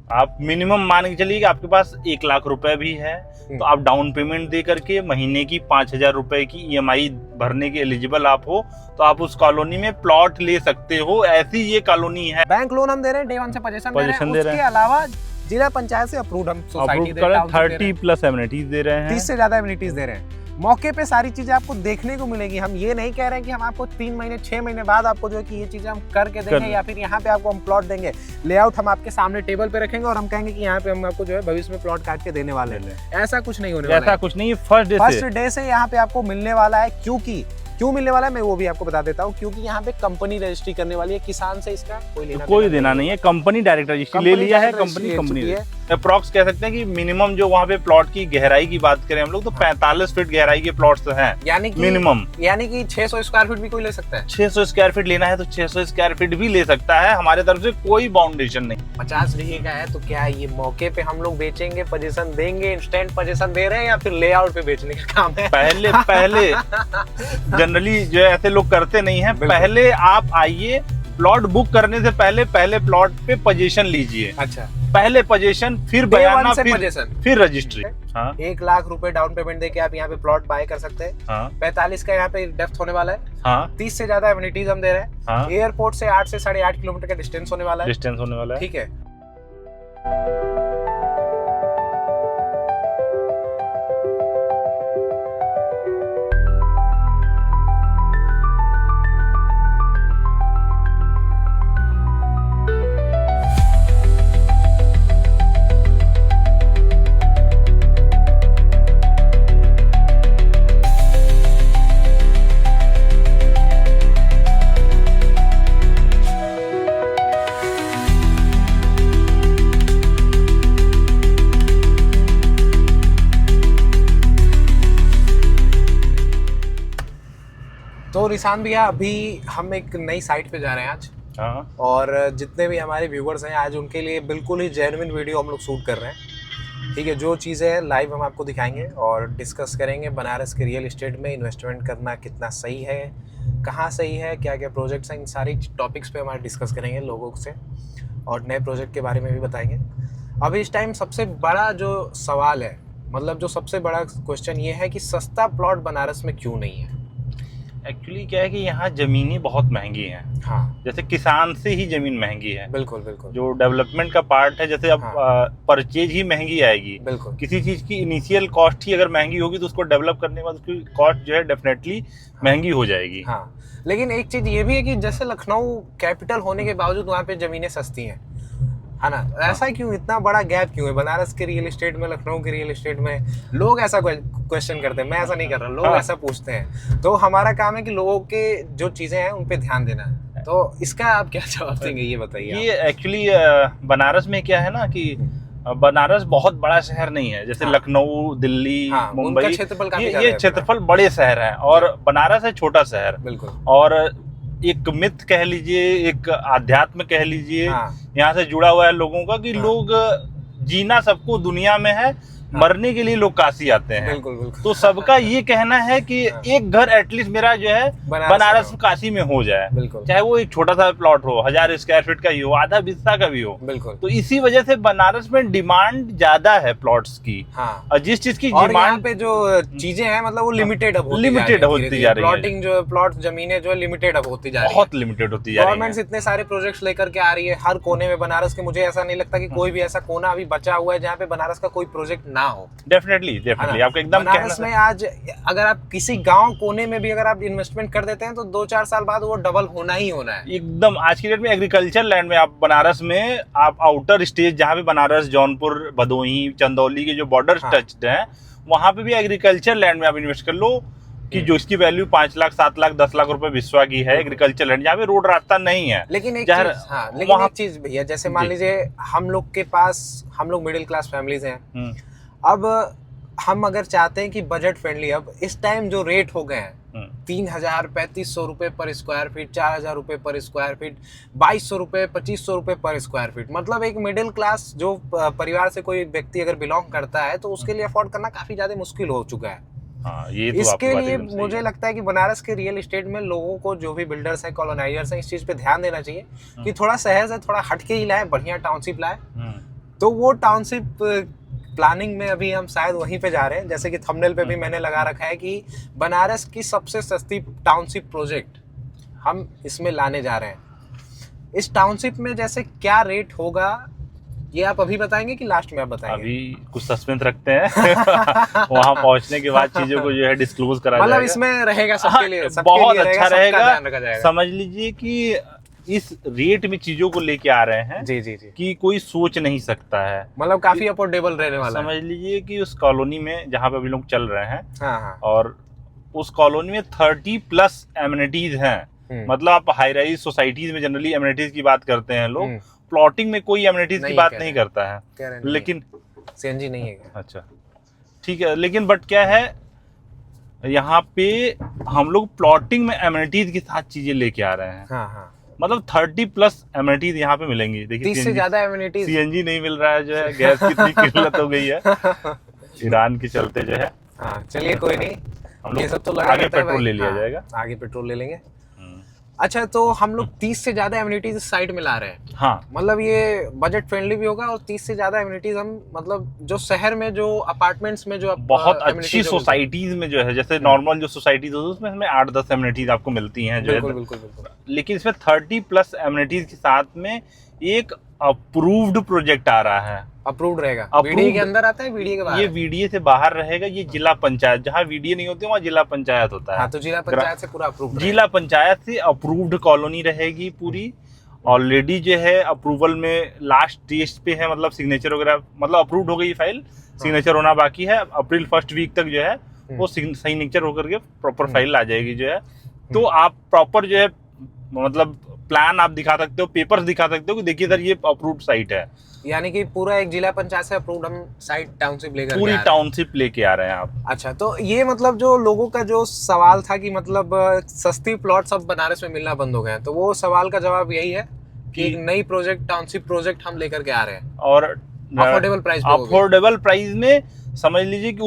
आप मिनिमम मान के चलिए कि आपके पास 1 लाख रुपए भी है तो आप डाउन पेमेंट दे करके महीने की 5,000 रुपए की ईएमआई भरने के एलिजिबल आप हो तो आप उस कॉलोनी में प्लॉट ले सकते हो। ऐसी ये कॉलोनी है। बैंक लोन हम दे रहे हैं, डे 1 से पोजीशन दे रहे हैं। उसके अलावा जिला पंचायत से अप्रूव्ड हम सोसाइटी दे रहे हैं, 30+ एमिनिटीज दे रहे हैं, 30 से ज्यादा एमिनिटीज दे रहे हैं। मौके पे सारी चीजें आपको देखने को मिलेगी। हम ये नहीं कह रहे हैं कि हम आपको 3 महीने 6 महीने बाद आपको जो है कि ये चीजें हम करके देंगे या फिर यहाँ पे आपको हम प्लॉट देंगे। लेआउट हम आपके सामने टेबल पे रखेंगे और हम कहेंगे कि यहाँ पे हम आपको जो है भविष्य में प्लॉट काट के देने वाले हैं। ऐसा कुछ नहीं होने वाला है। ऐसा कुछ नहीं, फर्स्ट डे से यहाँ पे आपको मिलने वाला है। क्यों मिलने वाला है मैं वो भी आपको बता देता हूँ। क्योंकि यहाँ पे कंपनी रजिस्ट्री करने वाली है, किसान से इसका कोई देना नहीं है। कंपनी डायरेक्ट रजिस्ट्री ले लिया है, कंपनी अप्रॉक्स कह सकते हैं कि मिनिमम जो वहाँ पे प्लॉट की गहराई की बात करें हम लोग तो 45 फीट गहराई के प्लॉट्स हैं यानी कि मिनिमम। यानी कि 600 स्क्वायर फीट भी कोई ले सकता है। 600 स्क्वायर फीट लेना है तो 600 स्क्वायर फीट भी ले सकता है, हमारे तरफ से कोई बाउंडेशन नहीं। 50 बीघे का है तो क्या ये मौके पे हम लोग बेचेंगे, पोजीशन देंगे, इंस्टेंट पोजीशन दे रहे हैं या फिर लेआउट पे बेचने का काम है? पहले जनरली जो ऐसे लोग करते नहीं है। पहले आप आइए, प्लॉट बुक करने से पहले प्लॉट पे पोजीशन लीजिए। अच्छा, पहले पोजीशन, फिर बयाना, फिर रजिस्ट्री। 1 लाख रुपए डाउन पेमेंट देके आप यहाँ पे प्लॉट बाय कर सकते हैं। 45 का यहाँ पे डेप्थ होने वाला है। 30 से ज्यादा एमिनिटीज हम दे रहे हैं। एयरपोर्ट से 8 से 8.5 किलोमीटर का डिस्टेंस होने वाला है। ठीक है। तो निशान भैया, अभी हम एक नई साइट पे जा रहे हैं आज। और जितने भी हमारे व्यूवर्स हैं आज उनके लिए बिल्कुल ही जेन्युइन वीडियो हम लोग शूट कर रहे हैं। ठीक है, जो चीज़ें लाइव हम आपको दिखाएंगे और डिस्कस करेंगे बनारस के रियल एस्टेट में इन्वेस्टमेंट करना कितना सही है, कहाँ सही है, क्या क्या प्रोजेक्ट्स हैं, इन सारी टॉपिक्स पे हमारे डिस्कस करेंगे लोगों से और नए प्रोजेक्ट के बारे में भी बताएंगे। अभी इस टाइम सबसे बड़ा जो सवाल है, मतलब जो सबसे बड़ा क्वेश्चन ये है कि सस्ता प्लॉट बनारस में क्यों नहीं है? एक्चुअली क्या है कि यहाँ जमीनें बहुत महंगी हैं। हाँ, जैसे किसान से ही जमीन महंगी है। बिल्कुल। जो डेवलपमेंट का पार्ट है, जैसे अब परचेज ही महंगी आएगी। बिल्कुल। किसी चीज की इनिशियल कॉस्ट ही अगर महंगी होगी तो उसको डेवलप करने के बाद उसकी कॉस्ट जो है डेफिनेटली महंगी हो जाएगी। हाँ, लेकिन एक चीज ये भी है कि जैसे लखनऊ कैपिटल होने के बावजूद वहाँ पे जमीनें सस्ती हैं, है ना? ऐसा क्यों, इतना बड़ा गैप क्यों है बनारस के रियल एस्टेट में, लखनऊ के रियल एस्टेट में? लोग ऐसा क्वेश्चन करते हैं, मैं ऐसा नहीं कर रहा, लोग ऐसा पूछते हैं। तो हमारा काम है कि लोगों के जो चीजें हैं उन पे ध्यान देना। तो इसका आप क्या जवाब देंगे, ये बताइए। ये एक्चुअली बनारस में क्या है ना कि बनारस बहुत बड़ा शहर नहीं है। जैसे लखनऊ, दिल्ली, मुंबई, ये क्षेत्रफल बड़े शहर हैं और बनारस है छोटा शहर। बिल्कुल। और एक मिथ कह लीजिए, एक आध्यात्म कह लीजिए, यहाँ से जुड़ा हुआ है लोगों का कि लोग जीना सबको दुनिया में है, मरने के लिए लोग काशी आते हैं। बिल्कुल। तो सबका ये कहना है कि एक घर एटलीस्ट मेरा जो है बनारस काशी में हो जाए, चाहे वो एक छोटा सा प्लॉट हो, 1000 स्क्वायर फीट का ही हो, आधा बिस्सा का भी हो। बिल्कुल। तो इसी वजह से बनारस में डिमांड ज्यादा है प्लॉट्स की। और जिस चीज की डिमांड पे जो चीजें हैं मतलब वो लिमिटेड होती जा रही है। प्लॉटिंग जो प्लॉट जमीनें जो है लिमिटेड अब होती जा रही है, बहुत लिमिटेड होती जा रही है। गवर्नमेंट इतने सारे प्रोजेक्ट्स लेकर के आ रही है हर कोने में बनारस के। मुझे ऐसा नहीं लगता कि कोई भी ऐसा कोना अभी बचा हुआ है जहाँ पे बनारस का कोई प्रोजेक्ट ना हो। डेफिनेटली आपको एकदम बनारस में आज अगर आप किसी गांव कोने में भी अगर आप इन्वेस्टमेंट कर देते हैं तो 2-4 साल बाद वो डबल होना ही होना है। एकदम आज की डेट में एग्रीकल्चर लैंड में आप बनारस में आप आउटर स्टेज जहाँ पे बनारस, जौनपुर, भदोही, चंदौली के जो बॉर्डर टच्ड हैं वहां पे भी एग्रीकल्चर लैंड में आप इन्वेस्ट कर लो कि जो इसकी वैल्यू 5 लाख, 7 लाख, 10 लाख रुपए विश्वा की है। एग्रीकल्चर लैंड जहाँ पे रोड रास्ता नहीं है। लेकिन एक चीज भैया, जैसे मान लीजिए हम लोग के पास, हम लोग मिडिल क्लास फैमिलीज हैं, अब हम अगर चाहते हैं कि बजट फ्रेंडली, अब इस टाइम जो रेट हो गए हैं 3,000, 3,500 रुपए पर स्क्वायर फीट, 4,000 रुपए पर स्क्वायर फीट, 2,200 रुपए, 2,500 रुपए पर स्क्वायर फीट, मतलब एक मिडिल क्लास जो परिवार से कोई व्यक्ति अगर बिलोंग करता है तो उसके लिए अफोर्ड करना काफी ज्यादा मुश्किल हो चुका है। ये तो इसके लिए मुझे लगता है कि बनारस के रियल एस्टेट में लोगों को, जो भी बिल्डर्स हैं, कॉलोनाइजर्स हैं, इस चीज पे ध्यान देना चाहिए कि थोड़ा शहर से थोड़ा हट के ही लाए, बढ़िया टाउनशिप लाए तो वो टाउनशिप प्लानिंग में अभी हम शायद वहीं पे जा रहे हैं, जैसे कि थंबनेल पे भी मैंने लगा रखा है कि बनारस की सबसे सस्ती टाउनशिप प्रोजेक्ट हम इसमें लाने जा रहे हैं। इस टाउनशिप में जैसे क्या रेट होगा ये आप अभी बताएंगे कि लास्ट में आप बताएंगे? अभी कुछ सस्पेंस रखते हैं वहां पहुंचने के बाद चीजों को जो है डिस्क्लोज करा जाएगा। मतलब इसमें रहेगा सबके लिए, बहुत अच्छा रहेगा। ध्यान रखा जाएगा। समझ लीजिए कि इस रेट में चीजों को लेके आ रहे हैं जी जी जी, कि कोई सोच नहीं सकता है। मतलब काफी अफोर्डेबल रहने वाला है। समझ लीजिए कि उस कॉलोनी में जहाँ पे अभी लोग चल रहे हैं, हाँ हाँ, और उस कॉलोनी में 30+ एमिनिटीज हैं। मतलब आप हाई राइज सोसाइटीज में जनरली एमिनिटीज की बात करते हैं लोग, प्लॉटिंग में कोई एमिनिटीज की बात नहीं करता है। लेकिन सीएनजी नहीं है क्या? अच्छा ठीक है, लेकिन बट क्या है, यहाँ पे हम लोग प्लॉटिंग में एमिनिटीज के साथ चीजें लेके आ रहे हैं। हाँ हाँ, मतलब 30+ एमिनिटीज यहाँ पे मिलेंगी। देखिए 30 से ज्यादा एमिनिटीज। सीएनजी नहीं मिल रहा है, जो है गैस की इतनी किल्लत हो गई है ईरान के चलते जो है। हाँ चलिए कोई नहीं, हम ये सब तो लोग लगा आगे रहता है पेट्रोल भाई। ले लिया हाँ, जाएगा। आगे पेट्रोल ले लेंगे। अच्छा, तो हम लोग 30 से ज्यादा एमिनिटीज साइड में ला रहे हैं। हाँ, मतलब ये बजट फ्रेंडली भी होगा और 30 से ज्यादा एमिनिटीज हम, मतलब जो शहर में जो अपार्टमेंट्स में जो बहुत अच्छी सोसाइटीज में जो है, जैसे नॉर्मल जो सोसाइटीज होती है उसमें हमें 8-10 एमिनिटीज आपको मिलती हैं जो है। बिल्कुल बिल्कुल बिल्कुल। लेकिन इसमें 30+ एमिनिटीज के साथ में एक अप्रूव्ड प्रोजेक्ट आ रहा है। अप्रूव्ड रहेगा? वीडीए के अंदर आता है, वीडीए के बाहर? ये वीडीए से बाहर रहेगा। ये जिला पंचायत, जहाँ वीडीए नहीं होती वहाँ जिला पंचायत होता है। हाँ, तो जिला पंचायत से पूरा अप्रूव्ड, जिला पंचायत से अप्रूव्ड कॉलोनी रहेगी पूरी। ऑलरेडी जो है अप्रूवल में लास्ट स्टेज पे है, मतलब सिग्नेचर वगैरह, मतलब अप्रूव्ड हो गई फाइल, सिग्नेचर होना बाकी है। अप्रैल फर्स्ट वीक तक जो है वो सिग्नेचर होकर के प्रॉपर फाइल आ जाएगी जो है। तो आप प्रॉपर जो है मतलब प्लान आप दिखा सकते हो, पेपर्स दिखा सकते हो कि देखिए सर ये अप्रूव्ड साइट है। यानी कि पूरा एक जिला पंचायत से अप्रूव्ड हम साइट टाउनशिप लेकर पूरी टाउनशिप लेके आ रहे हैं आप। अच्छा, तो ये मतलब जो लोगों का जो सवाल था कि मतलब सस्ती प्लॉट सब बनारस में मिलना बंद हो गए हैं, तो वो सवाल का जवाब यही है कि एक नई प्रोजेक्ट, टाउनशिप प्रोजेक्ट हम लेकर के आ रहे हैं और अफोर्डेबल प्राइस में। अफोर्डेबल प्राइस में समझ लीजिए कि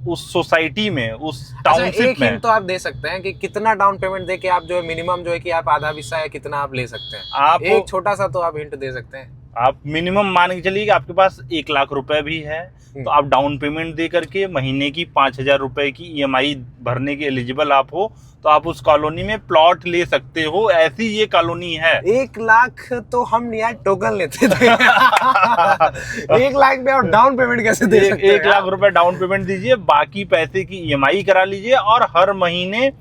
उस सोसाइटी में, उस टाउनशिप में। तो आप दे सकते हैं कि कितना डाउन पेमेंट दे के आप जो है मिनिमम जो है कि आप आधा हिस्सा है कितना आप ले सकते हैं? आप एक छोटा सा तो आप हिंट दे सकते हैं। आप मिनिमम मान के चलिए कि आपके पास 1 लाख रुपए भी है तो आप डाउन पेमेंट दे करके महीने की 5,000 रुपए की ईएमआई भरने के एलिजिबल आप हो तो आप उस कॉलोनी में प्लॉट ले सकते हो। ऐसी ये कॉलोनी है। 1 लाख तो हम यार टोकन लेते थे 1 लाख में आप डाउन पेमेंट कैसे दे सकते हैं? 1 लाख रुपए डाउन पेमेंट दीजिए, बाकी पैसे की ईएमआई करा लीजिए और हर महीने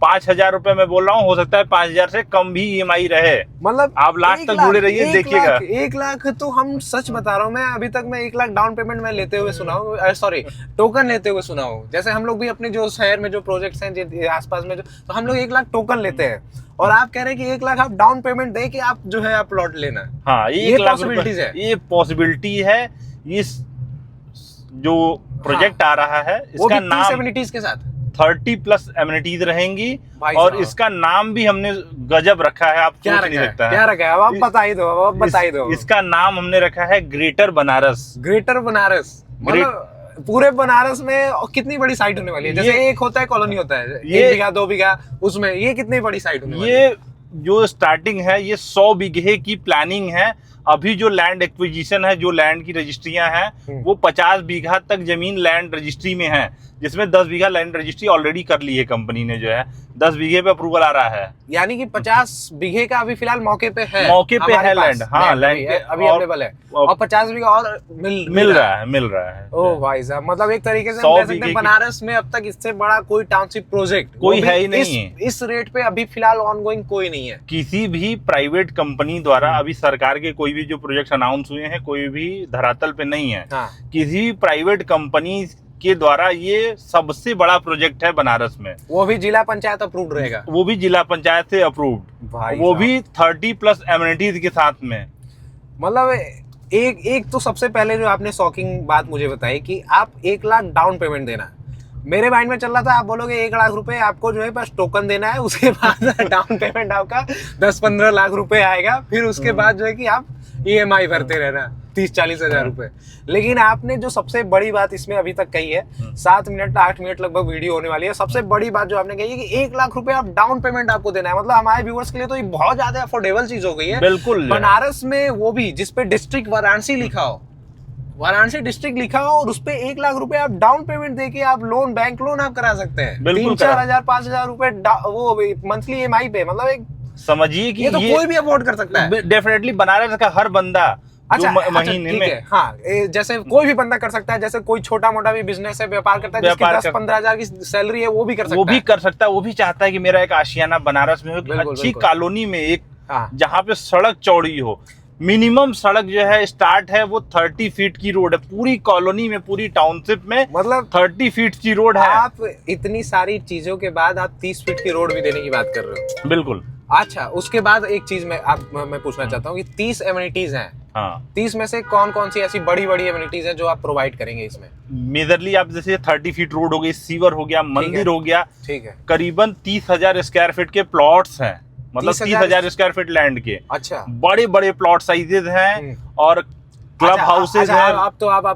5,000 रुपए मैं बोल रहा हूँ, हो सकता है 5,000 से कम भी ईएमआई रहे। मतलब आप लास्ट तक जुड़े रहिए, देखिएगा। 1 लाख तो हम सच बता रहा हूँ, मैं अभी तक मैं 1 लाख डाउन पेमेंट में लेते हुए सुना हूँ, सॉरी टोकन लेते हुए सुना हूँ। जैसे हम लोग भी अपने जो शहर में जो प्रोजेक्ट्स हैं आसपास में जो, तो हम लोग 1 लाख टोकन लेते हैं और आप कह रहे हैं कि 1 लाख आप डाउन पेमेंट दे के आप जो है आप प्लॉट लेना। हाँ, ये पॉसिबिलिटीज है, ये पॉसिबिलिटी है। इस जो प्रोजेक्ट आ रहा है इसका नाम एमिनिटीज के साथ 30+ एमिनिटीज रहेंगी और इसका नाम भी हमने गजब रखा है। आप सोच नहीं सकता है क्या रखा है? अब आप बताइए दो, अब आप बताइए दो। इसका नाम हमने रखा है ग्रेटर बनारस। ग्रेटर बनारस मतलब पूरे बनारस में कितनी बड़ी साइट होने वाली है? जैसे एक होता है कॉलोनी होता है 1 बीघा 2 बीघा, उसमें ये कितनी बड़ी साइट होने वाली है? ये जो स्टार्टिंग है ये 100 बीघे की प्लानिंग है। अभी जो लैंड एक्विजिशन है, जो लैंड की रजिस्ट्रियां हैं वो 50 बीघा तक जमीन लैंड रजिस्ट्री में है, जिसमें 10 बीघा लैंड रजिस्ट्री ऑलरेडी कर ली है कंपनी ने जो है। 10 बीघे पे अप्रूवल आ रहा है। यानी कि 50 बीघे का अभी फिलहाल मौके पे है, लैंड। हाँ, लैंड अभी अवेलेबल है और 50 बीघा और मिल रहा है। ओ भाई साहब, मतलब एक तरीके से हम कह सकते हैं बनारस में अब तक इससे बड़ा कोई टाउनशिप प्रोजेक्ट कोई है ही नहीं। इस रेट पे अभी फिलहाल ऑनगोइंग कोई नहीं है। किसी भी प्राइवेट कंपनी द्वारा अभी सरकार के कोई भी जो प्रोजेक्ट अनाउंस हुए हैं कोई भी धरातल पे नहीं है। किसी भी प्राइवेट कंपनी के द्वारा ये सबसे बड़ा प्रोजेक्ट है बनारस में। वो भी जिला पंचायत अप्रूव्ड रहेगा? वो भी जिला पंचायत से अप्रूव्ड, वो भी 30+ एमिनिटीज के साथ में। मतलब एक तो सबसे पहले जो आपने शॉकिंग बात मुझे बताई कि आप 1 लाख डाउन पेमेंट देना, मेरे माइंड में चल रहा था आप बोलोगे 1 लाख रुपए आपको जो है बस टोकन देना है, उसके बाद डाउन पेमेंट आपका 10-15 लाख रुपए आएगा, फिर उसके बाद जो है कि आप ईएमआई भरते रहना 30-40 हजार रुपए। लेकिन आपने जो सबसे बड़ी बात इसमें अभी तक कही है, 7 मिनट 8 मिनट लगभग वीडियो होने वाली है, सबसे बड़ी बात जो आपने कही है कि 1 लाख रुपए आप डाउन पेमेंट आपको देना है। मतलब हमारे व्यूअर्स के लिए तो ये बहुत ज्यादा अफोर्डेबल चीज हो गई है। बिल्कुल। बनारस में वो भी जिसपे डिस्ट्रिक्ट वाराणसी लिखा हो, वाराणसी डिस्ट्रिक्ट लिखा हो और उस पे 1 लाख रुपए आप डाउन पेमेंट देके आप लोन, बैंक लोन आप करा सकते हैं। बिल्कुल 3-4 हजार 5 हजार रुपए वो मंथली EMI पे, मतलब एक समझिए कि ये तो कोई भी अफोर्ड कर सकता है। डेफिनेटली बनारस का हर बंदा अच्छा, महीने ठीक में है, हाँ, जैसे कोई भी बंदा कर सकता है, जैसे कोई छोटा मोटा भी बिजनेस है, व्यापार करता है, जिसकी 10-15 हजार की सैलरी है, वो भी कर सकता है। वो भी कर सकता है। वो भी चाहता है कि मेरा एक आशियाना बनारस में हो, अच्छी कॉलोनी में, एक जहाँ पे सड़क चौड़ी हो। मिनिमम सड़क जो है स्टार्ट है वो 30 फीट की रोड है पूरी कॉलोनी में, पूरी टाउनशिप में, मतलब 30 फीट की रोड है। आप इतनी सारी चीजों के बाद आप 30 फीट की रोड भी देने की बात कर रहे हो। बिल्कुल। अच्छा, उसके बाद एक चीज मैं पूछना चाहता हूँ कि 30 एमिनिटीज हैं। हाँ, 30 में से कौन कौन सी ऐसी बड़ी बड़ी एमिनिटीज हैं जो आप प्रोवाइड करेंगे इसमें? मेजरली आप जैसे 30 फीट रोड हो गई, सीवर हो गया, मंदिर हो गया, ठीक है, करीबन 30,000 स्क्वायर फीट के प्लॉट्स हैं, मतलब 30,000 स्क्वायर फीट लैंड के। अच्छा, बड़े बड़े प्लॉट साइजेज हैं और क्लब हाउसेज हैं। आप तो आप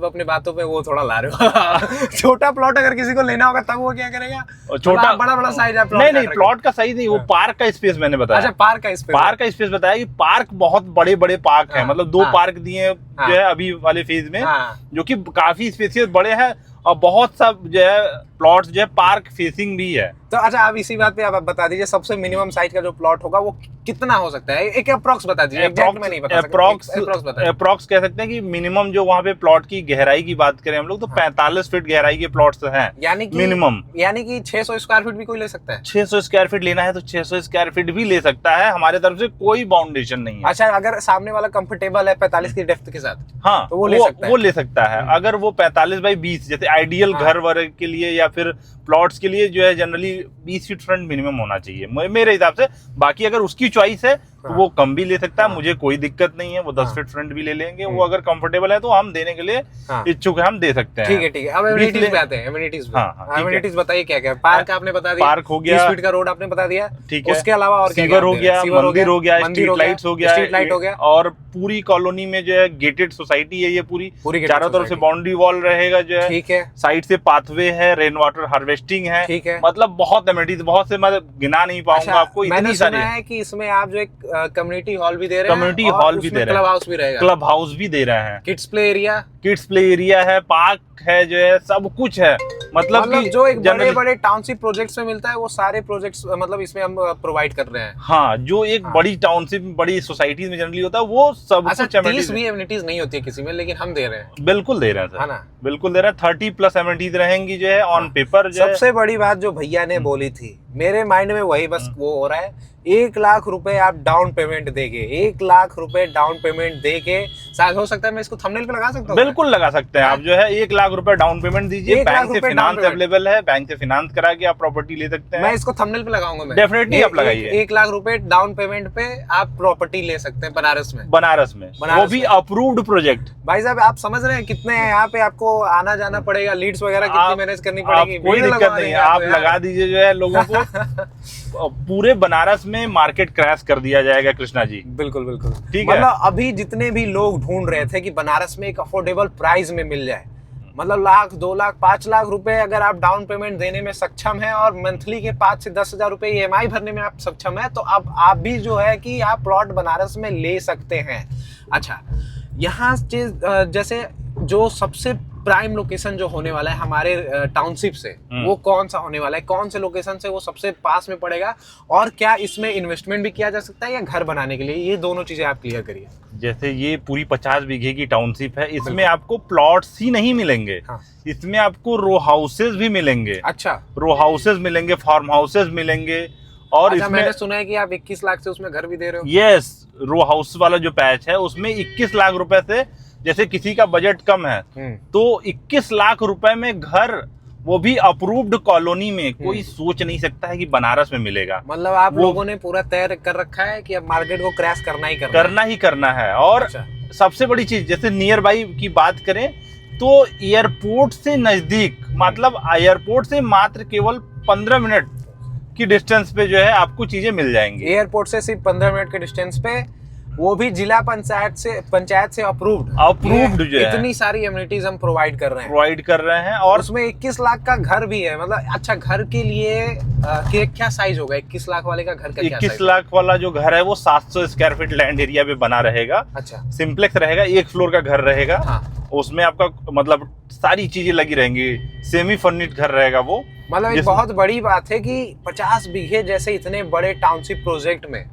अपने बातों पे वो थोड़ा ला रहे हो। छोटा प्लॉट अगर किसी को लेना होगा तब वो क्या करेगा? छोटा बड़ा साइज है प्लॉट? नहीं, प्लॉट का साइज नहीं, वो पार्क का स्पेस मैंने बताया। अच्छा, पार्क का स्पेस बताया कि पार्क बहुत बड़े बड़े पार्क हैं, मतलब 2 पार्क दिए जो है अभी वाले फेज में, जो कि काफी स्पेसियस बड़े हैं और बहुत सा जो है प्लॉट्स जो है पार्क फेसिंग भी है। तो अच्छा, आप इसी बात पे आप बता दीजिए सबसे मिनिमम साइज का जो प्लॉट होगा वो कितना हो सकता है? एक अप्रॉक्स बता दीजिए, एग्जैक्ट में नहीं बता सकते। अप्रॉक्स कह सकते हैं कि मिनिमम जो वहाँ पे प्लॉट की गहराई की बात करें हम लोग तो 45 फीट गहराई के प्लॉट्स हैं, यानी कि मिनिमम। यानी कि 600 स्क्वायर फीट भी कोई ले सकता है? 600 स्क्वायर फीट लेना है तो 600 स्क्वायर फीट भी ले सकता है, हमारे तरफ से कोई बाउंडेशन नहीं है। अच्छा, अगर सामने वाला कंफर्टेबल है 45 की डेप्थ के साथ, हाँ, तो वो ले सकता है। अगर वो 45 बाई 20 जैसे आइडियल घर वर्ग के लिए या फिर प्लॉट्स के लिए जो है जनरली 20 फीट फ्रंट मिनिमम होना चाहिए मेरे हिसाब से। बाकी अगर उसकी चॉइस है तो वो कम भी ले सकता है, मुझे कोई दिक्कत नहीं है, वो 10 फीट फ्रंट भी ले लेंगे। वो अगर कंफर्टेबल है तो हम देने के लिए इच्छुक है, हम दे सकते हैं। ठीक है। अब एमिनिटीज पे आते हैं। एमिनिटीज बताइए क्या क्या? पार्क आपने बता दिया, पार्क हो गया, 30 फीट का रोड आपने बता दिया, ठीक है। उसके अलावा और सीवर हो गया, मंदिर हो गया, स्ट्रीट लाइट हो गया, और पूरी कॉलोनी में जो है गेटेड सोसाइटी है, ये पूरी चारों तरफ से बाउंड्री वॉल रहेगा जो है, ठीक है, साइड से पाथवे है, रेन वाटर हार्वेस्टिंग है, ठीक है, मतलब बहुत एमिनिटीज, बहुत से मैं गिना नहीं पाऊंगा आपको, मैंने सुना है कि इसमें आप जो एक कम्युनिटी हॉल भी दे रहे हैं, कम्युनिटी हॉल भी दे रहे हैं, क्लब हाउस भी रहेगा, क्लब हाउस भी दे रहे हैं, किड्स प्ले एरिया है, पार्क है, जो है सब कुछ है। मतलब जो एक बड़े बड़े टाउनशिप प्रोजेक्ट्स में मिलता है वो सारे प्रोजेक्ट्स मतलब इसमें हम प्रोवाइड कर रहे हैं। हाँ, जो एक बड़ी टाउनशिप, बड़ी सोसाइटीज में जनरली होता है वो सब कुछ। 30 भी एमिनिटीज नहीं होती है किसी में, लेकिन हम दे रहे हैं। बिल्कुल दे रहे हैं सर, है ना? बिल्कुल दे रहे हैं। 30+ एमिनिटीज रहेंगी जो है ऑन पेपर। सबसे बड़ी बात जो भैया ने बोली थी, मेरे माइंड में वही बस वो हो रहा है, 1 लाख रुपए आप डाउन पेमेंट देके, 1 लाख रुपए डाउन पेमेंट देके, शायद हो सकता है मैं इसको थंबनेल पे लगा सकता हूँ। बिल्कुल लगा सकते हैं आप, जो है 1 लाख रुपए डाउन पेमेंट दीजिए, बैंक से फिनांस अवेलेबल है, बैंक से फिनांस करा के आप प्रॉपर्टी ले सकते हैं। मैं इसको थंबनेल पे लगाऊंगा, डेफिनेटली आप लगाइए। 1 लाख रुपए डाउन पेमेंट पे आप प्रॉपर्टी ले सकते हैं बनारस में, वो भी अप्रूव्ड प्रोजेक्ट। भाई साहब, आप समझ रहे हैं कितने हैं यहाँ पे, आपको आना जाना पड़ेगा, लीड्स वगैरह कितनी मैनेज करनी पड़ेगी, कोई दिक्कत नहीं है, आप लगा दीजिए जो है लोगों को। पूरे बनारस में मार्केट क्रैश कर दिया जाएगा कृष्णा जी। बिल्कुल, ठीक है। मतलब अभी जितने भी लोग ढूंढ रहे थे कि बनारस में एक अफोर्डेबल प्राइस में मिल जाए, मतलब 1 लाख 2 लाख 5 लाख रुपए अगर आप डाउन पेमेंट देने में सक्षम है और मंथली के 5 से 10 हजार रुपए EMI भरने में आप सक्षम है, तो अब आप भी जो है कि आप प्लॉट बनारस में ले सकते हैं। अच्छा, यहाँ जैसे जो सबसे प्राइम लोकेशन जो होने वाला है हमारे टाउनशिप से, वो कौन सा होने वाला है? कौन से लोकेशन से वो सबसे पास में पड़ेगा, और क्या इसमें इन्वेस्टमेंट भी किया जा सकता है या घर बनाने के लिए? ये दोनों चीजें आप क्लियर करिए। जैसे ये पूरी 50 बीघे की टाउनशिप है, इसमें आपको प्लॉट्स ही नहीं मिलेंगे, इसमें आपको रो हाउसेज भी मिलेंगे। अच्छा, रो हाउसेज मिलेंगे, फार्म हाउसेज मिलेंगे, और अच्छा, मैंने सुना है कि आप 21 लाख से उसमें घर भी दे रहे हो। यस, रो हाउस वाला जो पैच है उसमें 21 लाख रुपए से, जैसे किसी का बजट कम है तो 21 लाख रुपए में घर, वो भी अप्रूव्ड कॉलोनी में, कोई सोच नहीं सकता है कि बनारस में मिलेगा। मतलब आप लोगों ने पूरा तय कर रखा है कि अब मार्केट को क्रैश करना ही है। और अच्छा, सबसे बड़ी चीज, जैसे नियर बाई की बात करें तो एयरपोर्ट से नजदीक, मतलब एयरपोर्ट से मात्र केवल 15 मिनट की डिस्टेंस पे जो है आपको चीजें मिल जाएंगी। एयरपोर्ट से सिर्फ 15 मिनट के डिस्टेंस पे, वो भी जिला पंचायत से अप्रूव्ड जो है, इतनी सारी एमिनिटीज हम प्रोवाइड कर रहे हैं, और उसमें 21 लाख का घर भी है। मतलब अच्छा, घर के लिए क्या साइज होगा 21 लाख वाले का घर का? 21 लाख वाला जो घर है वो 700 स्क्वायर फीट लैंड एरिया पे बना रहेगा। अच्छा, सिंप्लेक्स रहेगा, 1 फ्लोर का घर रहेगा। उसमें आपका मतलब सारी चीजें लगी रहेंगी, सेमी फर्निश्ड घर रहेगा वो। मतलब एक बहुत बड़ी बात है कि 50 बीघे जैसे इतने बड़े टाउनशिप प्रोजेक्ट में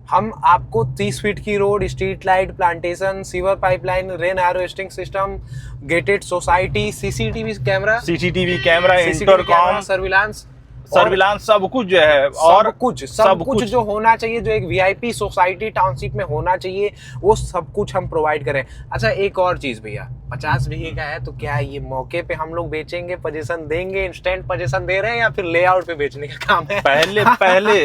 हम आपको 30 फीट की road, street light, plantation, sewer pipeline, rain harvesting system, gated society, CCTV camera, intercom, surveillance सब कुछ जो है, और सब कुछ जो होना चाहिए, जो एक वीआईपी सोसाइटी टाउनशिप में होना चाहिए, वो सब कुछ हम प्रोवाइड करें। अच्छा, एक और चीज भैया, 50 बीघे का है तो क्या ये मौके पे हम लोग बेचेंगे, पोजीशन देंगे, इंस्टेंट पोजीशन दे रहे हैं, या फिर लेआउट पे बेचने का काम है? पहले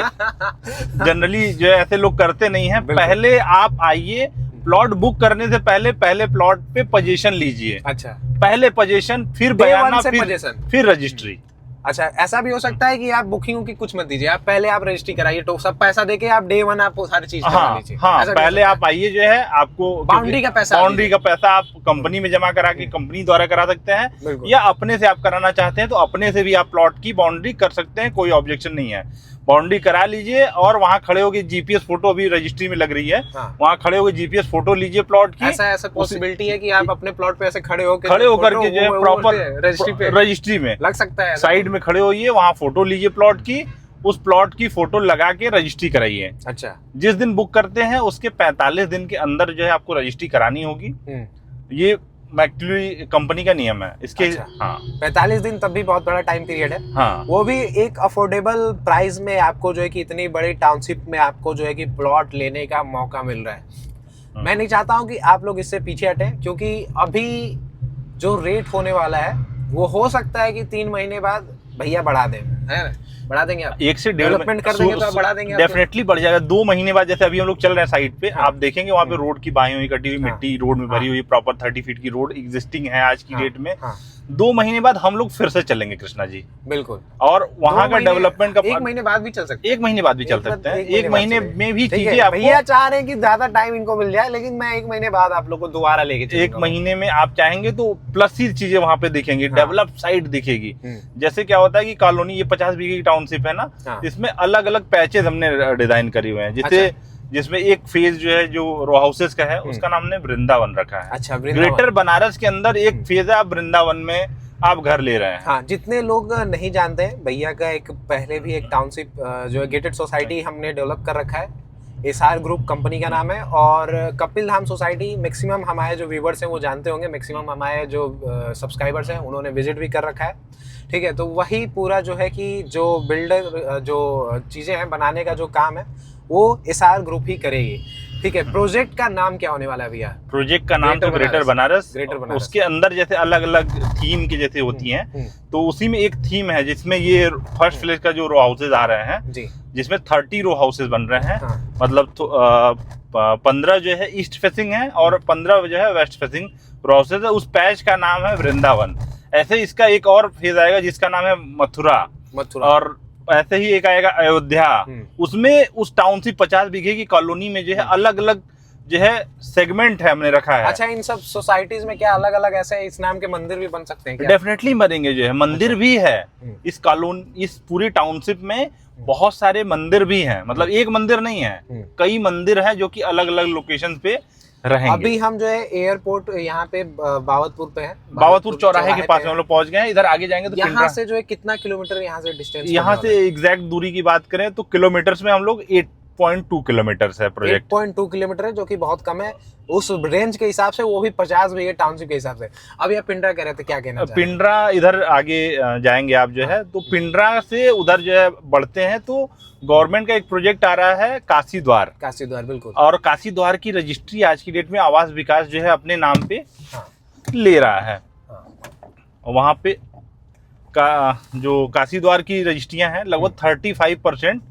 जनरली जो है ऐसे लोग करते नहीं है। पहले आप आइए, प्लॉट बुक करने से पहले प्लॉट पे पोजीशन लीजिए। अच्छा, पहले पोजीशन, फिर बयाना, फिर रजिस्ट्री। अच्छा, ऐसा भी हो सकता है कि आप बुकिंग की कुछ मत दीजिए, आप पहले आप रजिस्ट्री कराइए, तो सब पैसा देके आप डे 1 आप सारी चीज करा लीजिए। हाँ, पहले आप आइए, जो है आपको बाउंड्री का पैसा आप कंपनी में जमा करा के कंपनी द्वारा करा सकते हैं, या अपने से आप कराना चाहते हैं तो अपने से भी आप प्लॉट की बाउंड्री कर सकते हैं, कोई ऑब्जेक्शन नहीं है। बाउंड्री करा लीजिए, और वहाँ खड़े होके जीपीएस फोटो अभी रजिस्ट्री में लग रही है, वहाँ खड़े होके जीपीएस फोटो लीजिए प्लॉट की। ऐसा पॉसिबिलिटी है कि आप अपने प्लॉट पे ऐसे खड़े होकर के जो है प्रॉपर रजिस्ट्री में लग सकता है, साइड में खड़े होइए, वहाँ फोटो लीजिए प्लॉट की, उस प्लॉट की फोटो लगा के रजिस्ट्री कराइए। अच्छा, जिस दिन बुक करते हैं उसके 45 दिन के अंदर जो है आपको रजिस्ट्री करानी होगी। ये एक्चुअली कंपनी का नियम है इसके। अच्छा, हाँ, 45 दिन तब भी बहुत बड़ा टाइम पीरियड है। हाँ, वो भी एक अफोर्डेबल प्राइस में आपको जो है कि इतनी बड़ी टाउनशिप में आपको जो है कि प्लॉट लेने का मौका मिल रहा है। मैं नहीं चाहता हूँ कि आप लोग इससे पीछे हटें, क्योंकि अभी जो रेट होने वाला है वो हो सकता है कि 3 महीने बाद भैया बढ़ा दें, है ना? बढ़ा देंगे आप, 1 से 1.5 डेवलपमेंट कर देंगे तो आप बढ़ा देंगे, डेफिनेटली बढ़ जाएगा। 2 महीने बाद जैसे अभी हम लोग चल रहे हैं साइड पे, आप देखेंगे वहाँ पे रोड की बाई हुई कटी हुई मिट्टी रोड में भरी हुई, प्रॉपर 30 फीट की रोड एग्जिस्टिंग है आज की डेट में। 2 महीने बाद हम लोग फिर से चलेंगे कृष्णा जी, बिल्कुल। और वहाँ का डेवलपमेंट का 1 महीने बाद भी चल सकते हैं, 1 महीने बाद भी चल सकते हैं। 1 महीने में भी चीजें आपको, भैया चाह रहे हैं कि ज्यादा टाइम इनको मिल जाए, लेकिन मैं 1 महीने बाद आप लोग को दोबारा लेके चलूंगा। 1 महीने में आप चाहेंगे तो प्लस ही चीजें वहाँ पे दिखेंगी, डेवलप साइट दिखेगी। जैसे क्या होता है कि कॉलोनी, ये 50 बीघे की टाउनशिप है ना, इसमें अलग अलग पैचेज हमने डिजाइन करे हुए हैं। जैसे जिसमें एक फेज जो है जो रो हाउसेस का है, उसका नाम हमने वृंदावन रखा है। अच्छा, ग्रेटर बनारस के अंदर एक फेज है, आप वृंदावन में आप घर ले रहे हैं। हाँ, जितने लोग नहीं जानते हैं, भैया का एक पहले भी एक टाउनशिप जो है गेटेड सोसाइटी हमने डेवलप कर रखा है, एसआर ग्रुप कंपनी का नाम है, और कपिल धाम सोसाइटी मैक्सिमम हमारे जो व्यूवर्स हैं वो जानते होंगे, मैक्सिमम हमारे जो सब्सक्राइबर्स हैं उन्होंने विजिट भी कर रखा है। ठीक है, तो वही पूरा जो है कि जो बिल्डर जो चीज़ें हैं बनाने का जो काम है वो एसआर ग्रुप ही करेगी। ठीक है, प्रोजेक्ट का नाम क्या होने वाला है भैया? प्रोजेक्ट का नाम तो ग्रेटर बनारस। उसके अंदर जैसे अलग अलग थीम की जैसे होती हैं, तो उसी में एक थीम है जिसमें ये फर्स्ट फ्लोर का जो रो हाउसेज आ रहे हैं जी, जिसमें 30 रो हाउसेज बन रहे हैं। मतलब 15 जो है ईस्ट फेसिंग है और 15 जो है वेस्ट फेसिंग रो हाउसेज है। उस पैच का नाम है वृंदावन। ऐसे इसका एक और फेज आएगा जिसका नाम है मथुरा, और ऐसे ही एक आएगा अयोध्या। उसमें उस टाउनशिप 50 बीघे की कॉलोनी में जो है अलग अलग जो है सेगमेंट है हमने रखा है। अच्छा, इन सब सोसाइटीज में क्या अलग अलग ऐसे इस नाम के मंदिर भी बन सकते हैं क्या? डेफिनेटली बनेंगे, जो है मंदिर भी है इस कॉलोनी, इस पूरी टाउनशिप में बहुत सारे मंदिर भी हैं। मतलब एक मंदिर नहीं है, कई मंदिर हैं जो कि अलग अलग लोकेशन पे रहेंगे। अभी हम जो है एयरपोर्ट यहाँ पे बावतपुर पे है, बावतपुर चौराहे के पास में हम लोग पहुंच गए हैं। इधर आगे जाएंगे तो यहाँ से जो है कितना किलोमीटर यहाँ से डिस्टेंस? यहाँ से एग्जैक्ट दूरी की बात करें तो किलोमीटर्स में हम लोग 8.2 किलोमीटर है प्रोजेक्ट। 8.2 किलोमीटर है, जो कि बहुत कम है उस रेंज के हिसाब से, वो भी 50 बीघे टाउनशिप के हिसाब से। अब ये पिंडरा कह रहे थे, क्या कहना चाह रहे हैं? पिंडरा इधर आगे जाएंगे आप जो है, तो पिंडरा से उधर जो है बढ़ते हैं तो गवर्नमेंट का एक प्रोजेक्ट आ रहा है काशी द्वार। काशी द्वार, बिल्कुल। और काशी द्वार की रजिस्ट्री आज की डेट में आवास विकास जो है अपने नाम पे ले रहा है। वहाँ पे का जो काशी द्वार की रजिस्ट्रियां हैं लगभग 35%।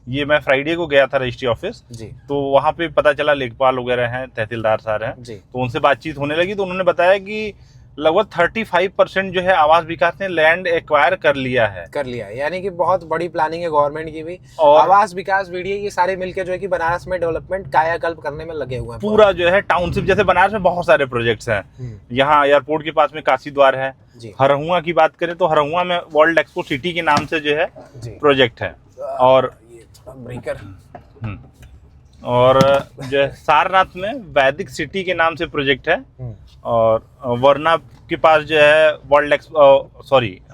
ये मैं फ्राइडे को गया था रजिस्ट्री ऑफिस जी, तो वहाँ पे पता चला लेखपाल वगैरह हैं, तहसीलदार साहब हैं जी, तो उनसे बातचीत होने लगी तो उन्होंने बताया कि लगभग 35% जो है आवास विकास ने लैंड एक्वायर कर लिया है। यानी कि बहुत बड़ी प्लानिंग है गवर्नमेंट की भी, और आवास विकास बीडीए ये सारे मिलकर जो है कि बनारस में डेवलपमेंट कायाकल्प करने में लगे हुए हैं। पूरा जो है टाउनशिप, जैसे बनारस में बहुत सारे प्रोजेक्ट्स हैं। यहाँ एयरपोर्ट के पास में काशी द्वार है। हरहुआ की बात करें तो हरहुआ में वर्ल्ड एक्सपो सिटी के नाम से जो है प्रोजेक्ट है। और और जो है सारनाथ में वैदिक सिटी के नाम से प्रोजेक्ट है। और वरना के पास जो है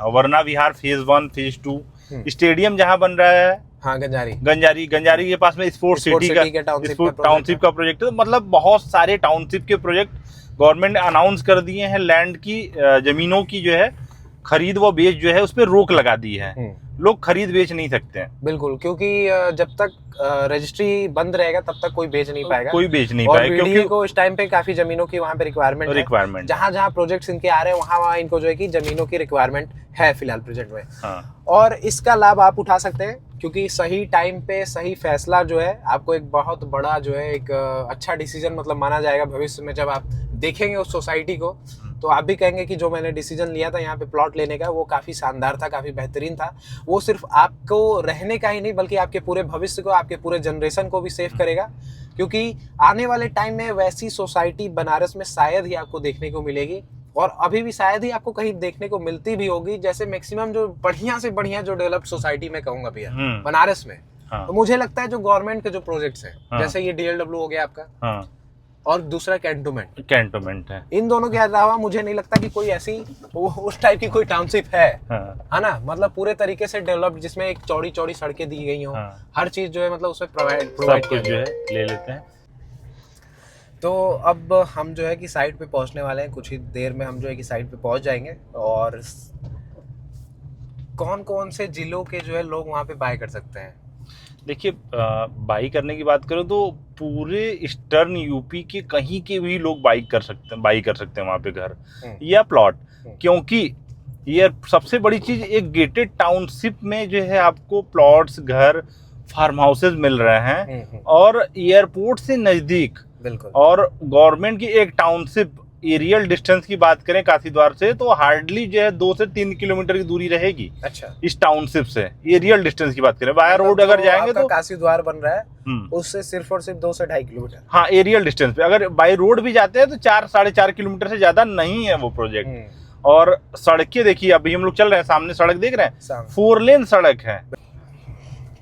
वरना विहार फेज 1 फेज 2 स्टेडियम जहाँ बन रहा है। हाँ, गंजारी के पास में स्पोर्ट्स सिटी का टाउनशिप का प्रोजेक्ट है। मतलब बहुत सारे टाउनशिप के प्रोजेक्ट गवर्नमेंट ने अनाउंस कर दिए हैं। लैंड की जमीनों की जो है खरीद व बेच जो है उस पर रोक लगा दी है। लोग खरीद बेच नहीं सकते हैं। बिल्कुल, क्योंकि जब तक रजिस्ट्री बंद रहेगा तब तक कोई बेच नहीं पाएगा, क्योंकि को इस टाइम पे काफी जमीनों की वहाँ पे रिक्वायरमेंट जहाँ प्रोजेक्ट्स इनके आ रहे हैं वहाँ इनको जो है कि जमीनों की रिक्वायरमेंट है फिलहाल प्रोजेक्ट में। हाँ। और इसका लाभ आप उठा सकते हैं, क्योंकि सही टाइम पे सही फैसला जो है आपको एक बहुत बड़ा जो है एक अच्छा डिसीजन मतलब माना जाएगा भविष्य में। जब आप देखेंगे उस सोसाइटी को तो आप भी कहेंगे कि जो मैंने डिसीजन लिया था यहाँ पे प्लॉट लेने का वो काफ़ी शानदार था, काफ़ी बेहतरीन था। वो सिर्फ आपको रहने का ही नहीं बल्कि आपके पूरे भविष्य को, आपके पूरे जनरेशन को भी सेव करेगा, क्योंकि आने वाले टाइम में वैसी सोसाइटी बनारस में शायद ही आपको देखने को मिलेगी, और अभी भी शायद ही आपको कहीं देखने को मिलती भी होगी। जैसे मैक्सिमम जो बढ़िया से बढ़िया जो डेवलप्ड सोसाइटी में कहूँगा भैया बनारस में, तो मुझे लगता है जो गवर्नमेंट के जो प्रोजेक्ट्स हैं, जैसे ये DLW हो गया आपका, और दूसरा कैंटोनमेंट है, इन दोनों के अलावा मुझे नहीं लगता कि कोई ऐसी उस टाइप की कोई टाउनशिप है ना। मतलब पूरे तरीके से डेवलप्ड, जिसमें एक चौड़ी चौड़ी सड़कें दी गई हो, हर चीज जो है मतलब उसमें प्रोवाइड किया जो है ले लेते हैं। तो अब हम जो है कि साइट पे पहुंचने वाले हैं, कुछ ही देर में हम जो है कि साइट पे पहुंच जाएंगे। और कौन कौन से जिलों के जो है लोग वहाँ पे बाय कर सकते हैं? देखिए, बाई करने की बात करो तो पूरे ईस्टर्न यूपी के कहीं के भी लोग बाई कर सकते हैं वहाँ पे घर या प्लॉट, क्योंकि ये सबसे बड़ी चीज एक गेटेड टाउनशिप में जो है आपको प्लॉट्स, घर, फार्म हाउसेज मिल रहे हैं और एयरपोर्ट से नजदीक। बिल्कुल। और गवर्नमेंट की एक टाउनशिप एरियल डिस्टेंस की बात करें काशीद्वार से तो हार्डली जो है 2 से 3 किलोमीटर की दूरी रहेगी। अच्छा। इस टाउनशिप से एरियल डिस्टेंस की बात करें, बाय रोड अगर जाएंगे तो काशीद्वार बन रहा है उससे सिर्फ और सिर्फ 2 से 2.5 किलोमीटर। हाँ, एरियल डिस्टेंस पे। अगर बाय रोड भी जाते हैं तो 4-4.5 किलोमीटर से ज्यादा नहीं है वो प्रोजेक्ट। और सड़कें देखिए, अभी हम लोग चल रहे हैं, सामने सड़क देख रहे हैं, 4 लेन सड़क है।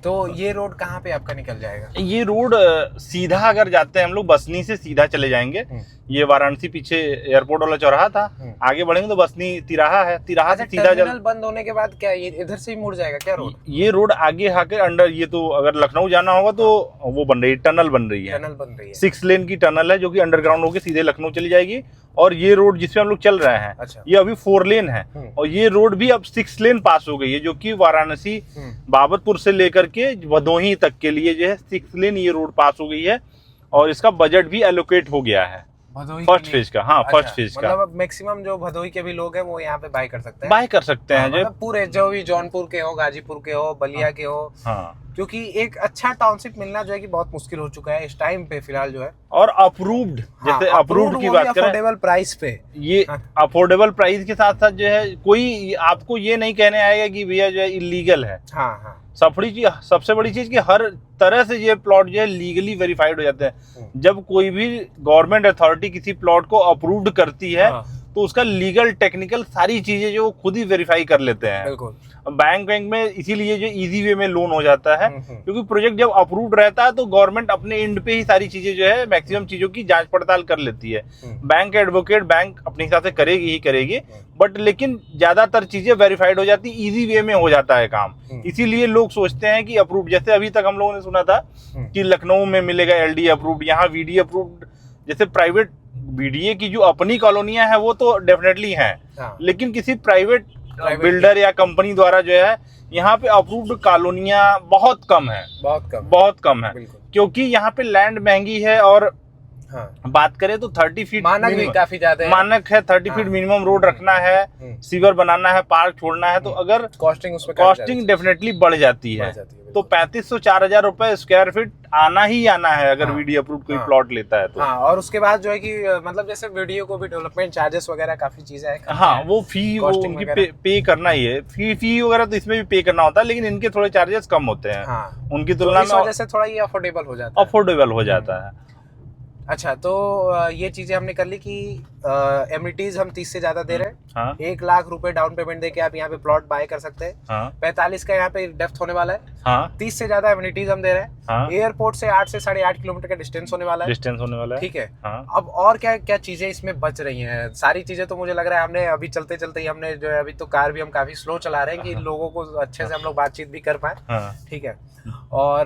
तो ये रोड कहाँ पे आपका निकल जाएगा? ये रोड सीधा अगर जाते हैं हम लोग बसनी से सीधा चले जाएंगे। ये वाराणसी पीछे एयरपोर्ट वाला चौराहा था, आगे बढ़ेंगे तो बसनी तिराहा है, तिराहा से सीधा टर्मिनल बंद होने के बाद क्या ये इधर से ही मुड़ जाएगा क्या रोड? ये रोड आगे आके अंडर, ये तो अगर लखनऊ जाना होगा तो वो बन रही है, टनल बन रही है 6 लेन की टनल है जो कि अंडरग्राउंड होकर सीधे लखनऊ चली जाएगी। और ये रोड जिसपे हम लोग चल रहे हैं, अच्छा, ये अभी 4 लेन है और ये रोड भी अब 6 लेन पास हो गई है, जो कि वाराणसी बाबतपुर से लेकर के भदोही तक के लिए जो है 6 लेन ये रोड पास हो गई है। और इसका बजट भी एलोकेट हो गया है फर्स्ट फेज का। हाँ, फर्स्ट फेज का। मतलब मैक्सिमम जो भदोही के भी लोग हैं वो यहाँ पे बाय कर सकते हैं। मतलब पूरे जो भी जौनपुर के हो, गाजीपुर के हो, बलिया के हो। हाँ, क्योंकि एक अच्छा टाउनशिप मिलना जो है कि बहुत मुश्किल हो चुका है इस टाइम पे फिलहाल जो है। और अप्रूव्ड, जैसे अप्रूव्ड की बात करें, अफोर्डेबल प्राइस पे, ये अफोर्डेबल प्राइस के साथ साथ जो है कोई आपको ये नहीं कहने आएगा कि भैया जो है इलीगल है। हाँ। सबसे बड़ी चीज कि हर तरह से ये प्लॉट जो है लीगली वेरीफाइड हो जाते हैं। जब कोई भी गवर्नमेंट अथॉरिटी किसी प्लॉट को अप्रूव्ड करती है तो उसका लीगल टेक्निकल सारी चीजें जो खुद ही वेरीफाई कर लेते हैं। बिल्कुल। बैंक में इसीलिए जो इजी वे में लोन हो जाता है, क्योंकि प्रोजेक्ट जब अप्रूव्ड रहता है तो गवर्नमेंट अपने एंड पे ही सारी चीजें जो है मैक्सिमम चीजों की जांच पड़ताल कर लेती है। बैंक एडवोकेट बैंक अपने हिसाब से करेगी, बट लेकिन ज्यादातर चीजें वेरीफाइड हो जाती, इजी वे में हो जाता है काम। इसीलिए लोग सोचते हैं कि अप्रूव्ड, जैसे अभी तक हम लोगों ने सुना था कि लखनऊ में मिलेगा LD अप्रूव्ड, यहाँ VD अप्रूव्ड। जैसे प्राइवेट BDA की जो अपनी कॉलोनियां हैं वो तो डेफिनेटली हैं, लेकिन किसी प्राइवेट बिल्डर या कंपनी द्वारा जो है यहाँ पे अप्रूव्ड कॉलोनियां बहुत कम है, क्योंकि यहाँ पे लैंड महंगी है। और बात करें तो 30 फीट मानक भी काफी ज्यादा है, मानक है 30 फीट मिनिमम रोड रखना है, सीवर बनाना है, पार्क छोड़ना है, तो अगर कॉस्टिंग डेफिनेटली बढ़ जाती है। तो 3500-4000 रुपए स्क्वायर फीट आना ही आना है अगर VD अप्रूव्ड कोई प्लॉट लेता है तो। हाँ, और उसके बाद जो है कि मतलब जैसे वीडियो को भी डेवलपमेंट चार्जेस वगैरह काफी चीजें हैं। हाँ, वो फी पे करना ही है, फी वगैरह तो इसमें भी पे करना होता है, लेकिन इनके थोड़े चार्जेस कम होते हैं उनकी तुलना में, थोड़ा ये अफोर्डेबल हो जाता है। अच्छा, तो ये चीजें हमने कर ली कि एमिनिटीज हम 30 से ज्यादा दे रहे हैं। हाँ 1 लाख रुपए डाउन पेमेंट देके आप यहाँ पे प्लॉट बाय कर सकते हैं। हाँ 45 का यहाँ पे डेप्थ होने वाला है। हाँ 30 से ज्यादा एमिनिटीज हम दे रहे हैं। हाँ एयरपोर्ट से 8 से 8.5 किलोमीटर का डिस्टेंस होने वाला है। डिस्टेंस होने वाला है। ठीक है। हाँ अब और क्या क्या चीजें इसमें बच रही हैं? सारी चीजें तो मुझे लग रहा है हमने अभी चलते चलते ही हमने जो है, अभी तो कार भी हम काफी स्लो चला रहे हैं कि लोगों को अच्छे से हम लोग बातचीत भी कर पाए। हाँ ठीक है। और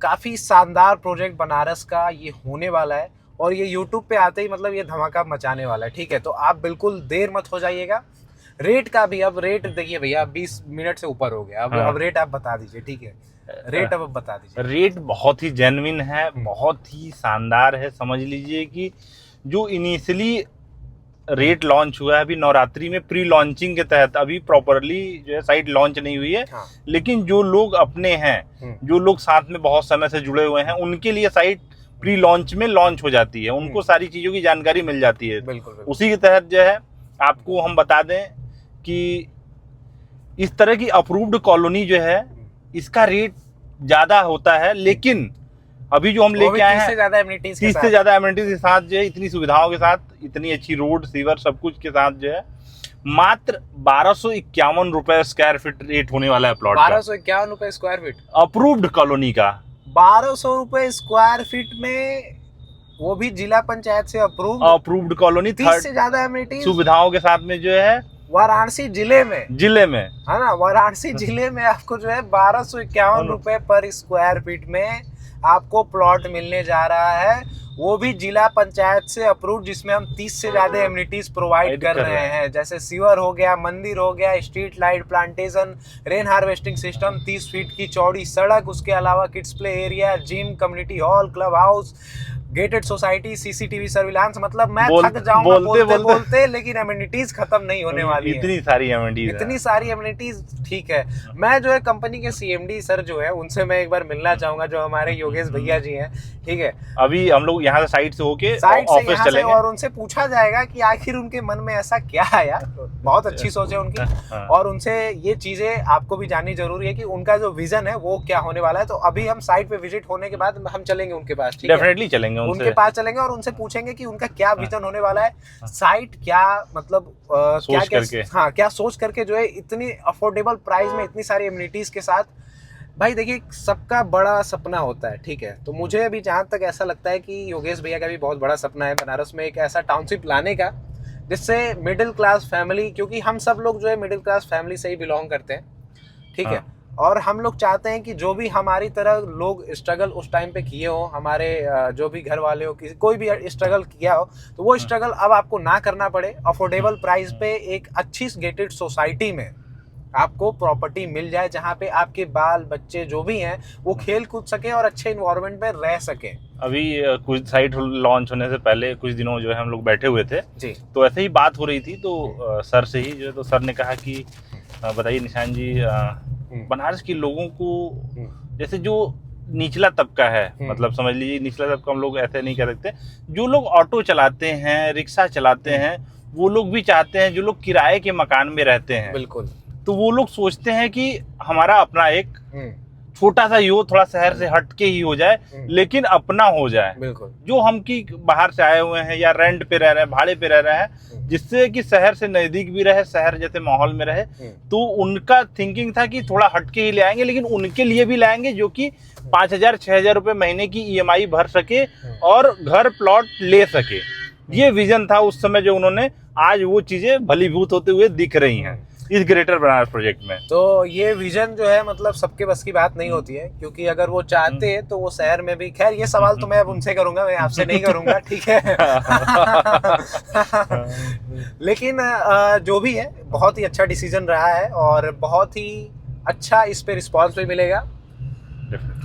काफी शानदार प्रोजेक्ट बनारस का ये होने वाला है और ये यूट्यूब पे आते ही मतलब ये धमाका मचाने वाला है। ठीक है, तो आप बिल्कुल देर मत हो जाइएगा। रेट का भी, अब रेट देखिए भैया 20 मिनट से ऊपर हो गया। अब रेट आप बता दीजिए। ठीक है, रेट अब बता दीजिए। रेट बहुत ही जेन्युइन है, बहुत ही शानदार है। समझ लीजिए कि जो इनिशियली रेट लॉन्च हुआ है अभी नवरात्रि में, प्री लॉन्चिंग के तहत, अभी प्रॉपरली जो है साइट लॉन्च नहीं हुई है। हाँ। लेकिन जो लोग अपने हैं, जो लोग साथ में बहुत समय से जुड़े हुए हैं, उनके लिए साइट प्री लॉन्च में लॉन्च हो जाती है, उनको सारी चीजों की जानकारी मिल जाती है। बिल्कुल। उसी के तहत जो है आपको हम बता दें कि इस तरह की अप्रूव्ड कॉलोनी जो है इसका रेट ज्यादा होता है, लेकिन अभी जो हम लेके आए हैं 30 से ज्यादा एमिनिटीज 30 से ज्यादा एमिनिटीज के साथ जो है, इतनी सुविधाओं के साथ, इतनी अच्छी रोड सीवर सब कुछ के साथ जो है, मात्र 1251 रुपए स्क्वायर फीट रेट होने वाला है प्लॉट का। 1251 रुपए स्क्वायर फीट अप्रूव्ड कॉलोनी का 1200 रुपए स्क्वायर फीट में, वो भी जिला पंचायत से अप्रूव्ड कॉलोनी, 30 से ज्यादा एमिनिटीज सुविधाओं के साथ में जो है वाराणसी जिले में है ना, वाराणसी जिले में आपको जो है 1251 रुपए पर स्क्वायर फीट में आपको प्लॉट मिलने जा रहा है, वो भी जिला पंचायत से अप्रूव, जिसमें हम 30 से ज्यादा एमिनिटीज प्रोवाइड कर रहे हैं। जैसे सीवर हो गया, मंदिर हो गया, street light, plantation, rain harvesting system, 30 feet की चौड़ी सड़क, उसके अलावा kids play area, gym, community hall, club house, gated society, CCTV surveillance. मतलब मैं थक जाऊंगा बोलते, लेकिन एमिनिटीज खत्म नहीं होने वाली है। इतनी सारी एमिनिटीज ठीक है। मैं जो है कंपनी के सीएमडी सर जो है उनसे मैं एक बार मिलना चाहूंगा, जो हमारे योगेश भैया जी हैं। ठीक है, अभी हम लोग यहाँ से साइट से होके ऑफिस चलेंगे और उनसे पूछा जाएगा कि आखिर उनके मन में ऐसा क्या है यार। बहुत अच्छी सोच है उनकी और उनसे ये चीजें आपको भी जाननी जरूरी है कि उनका जो विजन है वो क्या होने वाला है। तो अभी हम साइट पे विजिट होने के बाद हम चलेंगे उनके पास। डेफिनेटली चलेंगे उनके पास चलेंगे और उनसे पूछेंगे कि उनका क्या विजन होने वाला है, साइट क्या मतलब क्या सोच करके जो है इतनी अफोर्डेबल प्राइस में इतनी सारी एमिनिटीज के साथ। भाई देखिए, सबका बड़ा सपना होता है। ठीक है, तो मुझे अभी जहाँ तक ऐसा लगता है कि योगेश भैया का भी बहुत बड़ा सपना है बनारस में एक ऐसा टाउनशिप लाने का जिससे मिडिल क्लास फैमिली, क्योंकि हम सब लोग जो है मिडिल क्लास फैमिली से ही बिलोंग करते हैं। ठीक है, और हम लोग चाहते हैं कि जो भी हमारी तरह लोग स्ट्रगल उस टाइम पे किए हो, हमारे जो भी घर वाले हो, कोई भी स्ट्रगल किया हो, तो वो स्ट्रगल अब आपको ना करना पड़े। अफोर्डेबल प्राइस पे एक अच्छी गेटेड सोसाइटी में आपको प्रॉपर्टी मिल जाए, जहाँ पे आपके बाल बच्चे जो भी हैं वो खेल कूद सके और अच्छे इन्वायरमेंट में रह सके। अभी कुछ साइट लॉन्च होने से पहले कुछ दिनों जो है हम लोग बैठे हुए थे जी, तो ऐसे ही बात हो रही थी, तो सर से ही जो है, तो सर ने कहा कि बताइए निशान जी, बनारस के लोगों को जैसे जो निचला तबका है, मतलब समझ लीजिए निचला तबका, हम लोग ऐसे नहीं कह सकते, जो लोग ऑटो चलाते हैं, रिक्शा चलाते हैं, वो लोग भी चाहते हैं, जो लोग किराए के मकान में रहते हैं, बिल्कुल, तो वो लोग सोचते हैं कि हमारा अपना एक छोटा सा ही हो, थोड़ा शहर से हट के ही हो जाए, लेकिन अपना हो जाए। बिल्कुल, जो हम की बाहर से आए हुए हैं या रेंट पे रह रहे हैं, भाड़े पे रह रहे हैं, जिससे कि शहर से नजदीक भी रहे, शहर जैसे माहौल में रहे। तो उनका थिंकिंग था कि थोड़ा हटके ही ले आएंगे, लेकिन उनके लिए भी लाएंगे जो कि 5,000-6,000 रुपए महीने की EMI भर सके और घर प्लॉट ले सके। ये विजन था उस समय जो उन्होंने, आज वो चीजें भलीभूत होते हुए दिख रही हैं इस ग्रेटर बनारस प्रोजेक्ट में। तो ये विजन जो है मतलब सबके बस की बात नहीं होती है, क्योंकि अगर वो चाहते हैं तो वो शहर में भी, खैर ये सवाल तो मैं अब उनसे करूंगा, मैं आपसे नहीं करूंगा। ठीक है लेकिन जो भी है बहुत ही अच्छा डिसीजन रहा है और बहुत ही अच्छा इस पे रिस्पॉन्स भी मिलेगा।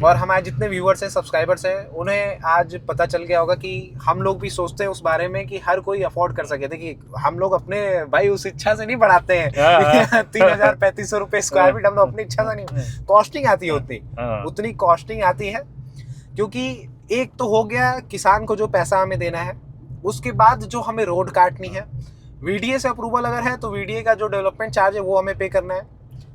और हमारे जितने व्यूअर्स हैं, सब्सक्राइबर्स हैं, उन्हें आज पता चल गया होगा कि हम लोग भी सोचते हैं उस बारे में कि हर कोई अफोर्ड कर सके। देखिए, हम लोग अपने भाई उस इच्छा से नहीं बढ़ाते हैं 3,000-3,500 रुपए स्क्वायर फीट, हम लोग अपनी इच्छा से नहीं, कॉस्टिंग आती है उतनी कॉस्टिंग आती है। क्योंकि एक तो हो गया किसान को जो पैसा हमें देना है, उसके बाद जो हमें रोड काटनी है, VDA से अप्रूवल अगर है तो VDA का जो डेवलपमेंट चार्ज है वो हमें पे करना है,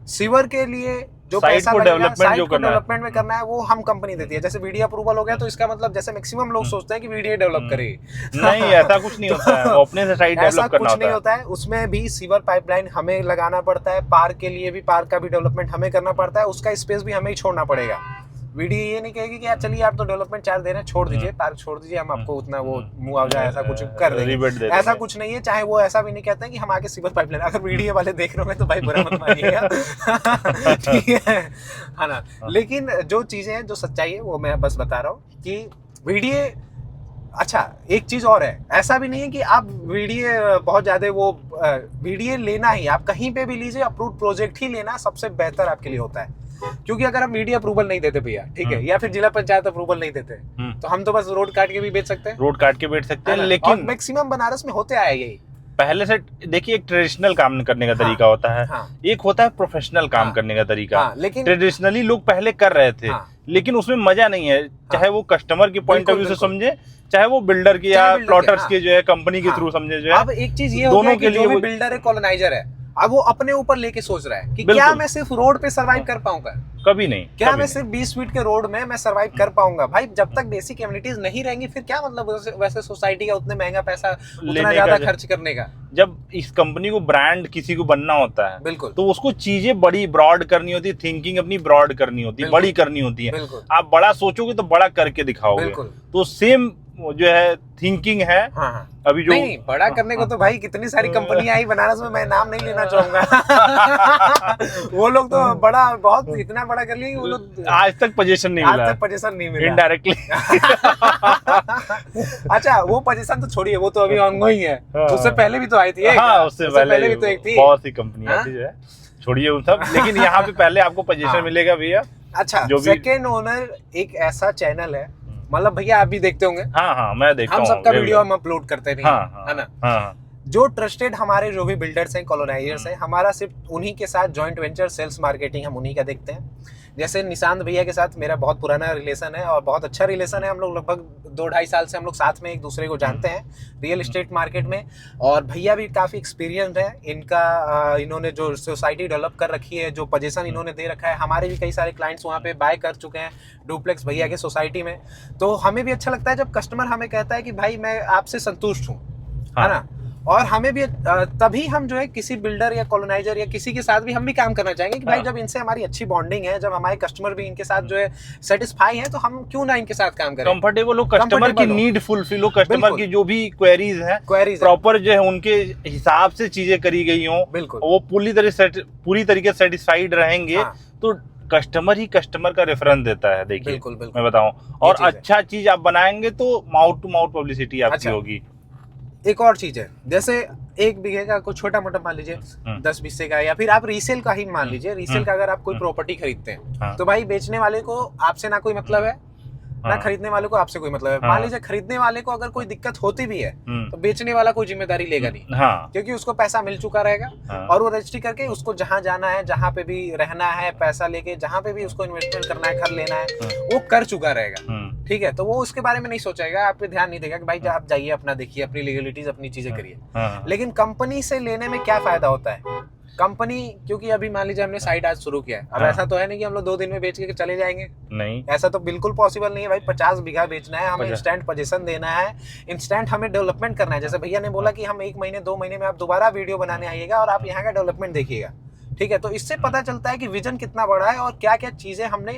सीवर के लिए जो साइट पैसा को लगेगा डेवलपमेंट साइट जो को करना है। डेवलपमेंट में करना है वो हम कंपनी देती है। जैसे वीडियो अप्रूवल हो गया तो इसका मतलब जैसे मैक्सिमम लोग सोचते हैं कि वीडियो डेवलप करेगी। नहीं, ऐसा कुछ नहीं होता है, वो अपने से साइट ऐसा डेवलप करना कुछ नहीं होता है। होता है, उसमें भी सीवर पाइपलाइन हमें लगाना पड़ता है, पार्क के लिए भी पार्क का भी डेवलपमेंट हमें करना पड़ता है, उसका स्पेस भी हमें ही छोड़ना पड़ेगा। वीडियो ये नहीं कहेगी कि यार चलिए आप तो डेवलपमेंट चार्ज दे रहे हैं, छोड़ दीजिए, पार्क छोड़ दीजिए, हम आपको उतना वो मुआवजा ऐसा कुछ कर रिबेट दे देंगे, देंगे। ऐसा कुछ नहीं है। चाहे वो ऐसा भी नहीं कहते हैं कि हम आगे सीवर पाइपलाइन, अगर वीडियो वाले देख रहे हो तो भाई बुरा मत मानिएगा। ठीक है ना। लेकिन जो चीजें हैं, जो सच्चाई है वो मैं बस बता रहा हूँ कि वीडियो अच्छा। एक चीज और है, ऐसा भी नहीं है कि आप वीडियो बहुत ज्यादा वो वीडियो लेना ही, आप कहीं पे भी लीजिए, अप्रूव्ड प्रोजेक्ट ही लेना सबसे बेहतर आपके लिए होता है। क्योंकि अगर हम मीडिया अप्रूवल नहीं देते भैया, ठीक है, या फिर जिला पंचायत अप्रूवल नहीं देते, तो हम तो बस रोड काट के भी बेच सकते हैं, रोड काट के बैठ सकते हैं। लेकिन मैक्सिमम बनारस में होते आए यही। पहले से देखिए, एक ट्रेडिशनल काम करने का तरीका होता है, एक होता है प्रोफेशनल काम करने का तरीका। लेकिन ट्रेडिशनली लोग पहले कर रहे थे, लेकिन उसमें मजा नहीं है, चाहे वो कस्टमर के पॉइंट ऑफ व्यू से समझे, चाहे वो बिल्डर की या प्लॉटर्स के जो है कंपनी के थ्रू समझे जो है। अब एक चीज ये होती है कि जो भी बिल्डर है, कॉलोनाइजर है, अब वो अपने ऊपर लेके सोच रहा है कि क्या मैं सिर्फ रोड पे सरवाइव कर पाऊंगा, कभी नहीं। क्या मैं सिर्फ 20 फीट के रोड में मैं सरवाइव कर पाऊंगा। भाई जब तक बेसिक एमिनिटीज नहीं रहेंगी फिर क्या मतलब वैसे सोसाइटी का उतने महंगा पैसा, उतना ज्यादा खर्च करने का। जब इस कंपनी को ब्रांड किसी को बनना होता है, बिल्कुल, तो उसको चीजें बड़ी ब्रॉड करनी होती है, थिंकिंग अपनी ब्रॉड करनी होती है, बड़ी करनी होती है। आप बड़ा सोचोगे तो बड़ा करके दिखाओगे। तो सेम जो है थिंकिंग है। अभी जो नहीं बड़ा करने को तो भाई कितनी सारी कंपनियां आई बनारस में, मैं नाम नहीं लेना चाहूंगा। वो लोग तो बड़ा बहुत इतना बड़ा कर लिए, वो लोग आज तक पोजीशन नहीं मिला, आज तक पोजीशन नहीं मिला इनडायरेक्टली। अच्छा वो पोजीशन तो छोड़िए, वो तो अभी ऑनगोइंग है, उससे पहले भी तो आई थी। उससे पहले भी तो एक थी, बहुत सी कंपनियां थी जो है, छोड़िए वो सब। लेकिन यहाँ पे पहले आपको पोजीशन मिलेगा भैया। अच्छा, सेकंड ओनर एक ऐसा चैनल है, मतलब भैया आप भी देखते होंगे। हाँ मैं देखता हूँ, हम सबका वीडियो हम अपलोड करते नहीं है ना। जो ट्रस्टेड हमारे जो भी बिल्डर्स हैं, कॉलोनाइजर्स हैं, हमारा सिर्फ उन्हीं के साथ जॉइंट वेंचर सेल्स मार्केटिंग हम उन्हीं का देखते हैं। जैसे निशांत भैया के साथ मेरा बहुत पुराना रिलेशन है और बहुत अच्छा रिलेशन है। हम लोग लगभग 2-2.5 साल से हम लोग साथ में एक दूसरे को जानते हैं रियल एस्टेट मार्केट में। और भैया भी काफ़ी एक्सपीरियंस है इनका। इन्होंने जो सोसाइटी डेवलप कर रखी है, जो पोजीशन इन्होंने दे रखा है, हमारे भी कई सारे क्लाइंट्स वहाँ पे बाय कर चुके हैं डुप्लेक्स भैया के सोसाइटी में। तो हमें भी अच्छा लगता है जब कस्टमर हमें कहता है कि भाई मैं आपसे संतुष्ट हूँ, है ना। और हमें भी तभी हम जो है किसी बिल्डर या कॉलोनाइजर या किसी के साथ भी हम भी काम करना चाहेंगे कि भाई जब इनसे हमारी अच्छी बॉन्डिंग है, जब हमारे कस्टमर भी इनके साथ जो है सेटिस्फाई है, तो हम क्यों ना इनके साथ काम करें। कंफर्टेबल हो, कस्टमर की नीड फुलफिल हो, कस्टमर की जो भी क्वेरीज है प्रॉपर जो है उनके हिसाब से चीजें करी गई हो, बिल्कुल वो पूरी तरीके से सेटिस्फाइड रहेंगे। तो कस्टमर ही कस्टमर का रेफरेंस देता है। देखिए बिल्कुल मैं बताऊं, और अच्छा चीज आप बनाएंगे तो माउथ टू माउथ पब्लिसिटी आपकी होगी। एक और चीज है, जैसे 1 बीघे का कोई छोटा मोटा मान लीजिए 10 बीसे का, या फिर आप रीसेल का ही मान लीजिए। रीसेल का अगर आप कोई प्रॉपर्टी खरीदते हैं तो भाई बेचने वाले को आपसे ना कोई मतलब है, ना खरीदने वाले को आपसे कोई मतलब है। मान लीजिए खरीदने वाले को अगर कोई दिक्कत होती भी है तो बेचने वाला कोई जिम्मेदारी लेगा नहीं, क्योंकि उसको पैसा मिल चुका रहेगा और वो रजिस्ट्री करके उसको जहां जाना है, जहां पे भी रहना है, पैसा लेके जहां पे भी उसको इन्वेस्टमेंट करना है, घर लेना है, वो कर चुका रहेगा। ठीक है, तो वो उसके बारे में नहीं सोचेगा, आप पे ध्यान नहीं देगा कि भाई आप जाइए अपना देखिए, अपनी लीगलिटीज अपनी चीजें करिए। लेकिन कंपनी से लेने में क्या फायदा होता है, कंपनी, क्योंकि अभी मान लीजिए हमने साइट आज शुरू किया है, अब ऐसा तो है नहीं कि हम लोग 2 दिन में बेच के चले जाएंगे, नहीं, ऐसा तो बिल्कुल पॉसिबल नहीं है भाई। 50 बीघा बेचना है हमें, इंस्टेंट पोजीशन देना है, इंस्टेंट हमें डेवलपमेंट करना है। जैसे भैया ने बोला कि हम 1 महीने 2 महीने में आप दोबारा वीडियो बनाने आइएगा और आप यहाँ का डेवलपमेंट देखिएगा। ठीक है, तो इससे पता चलता है कि विजन कितना बड़ा है और क्या क्या चीजें हमने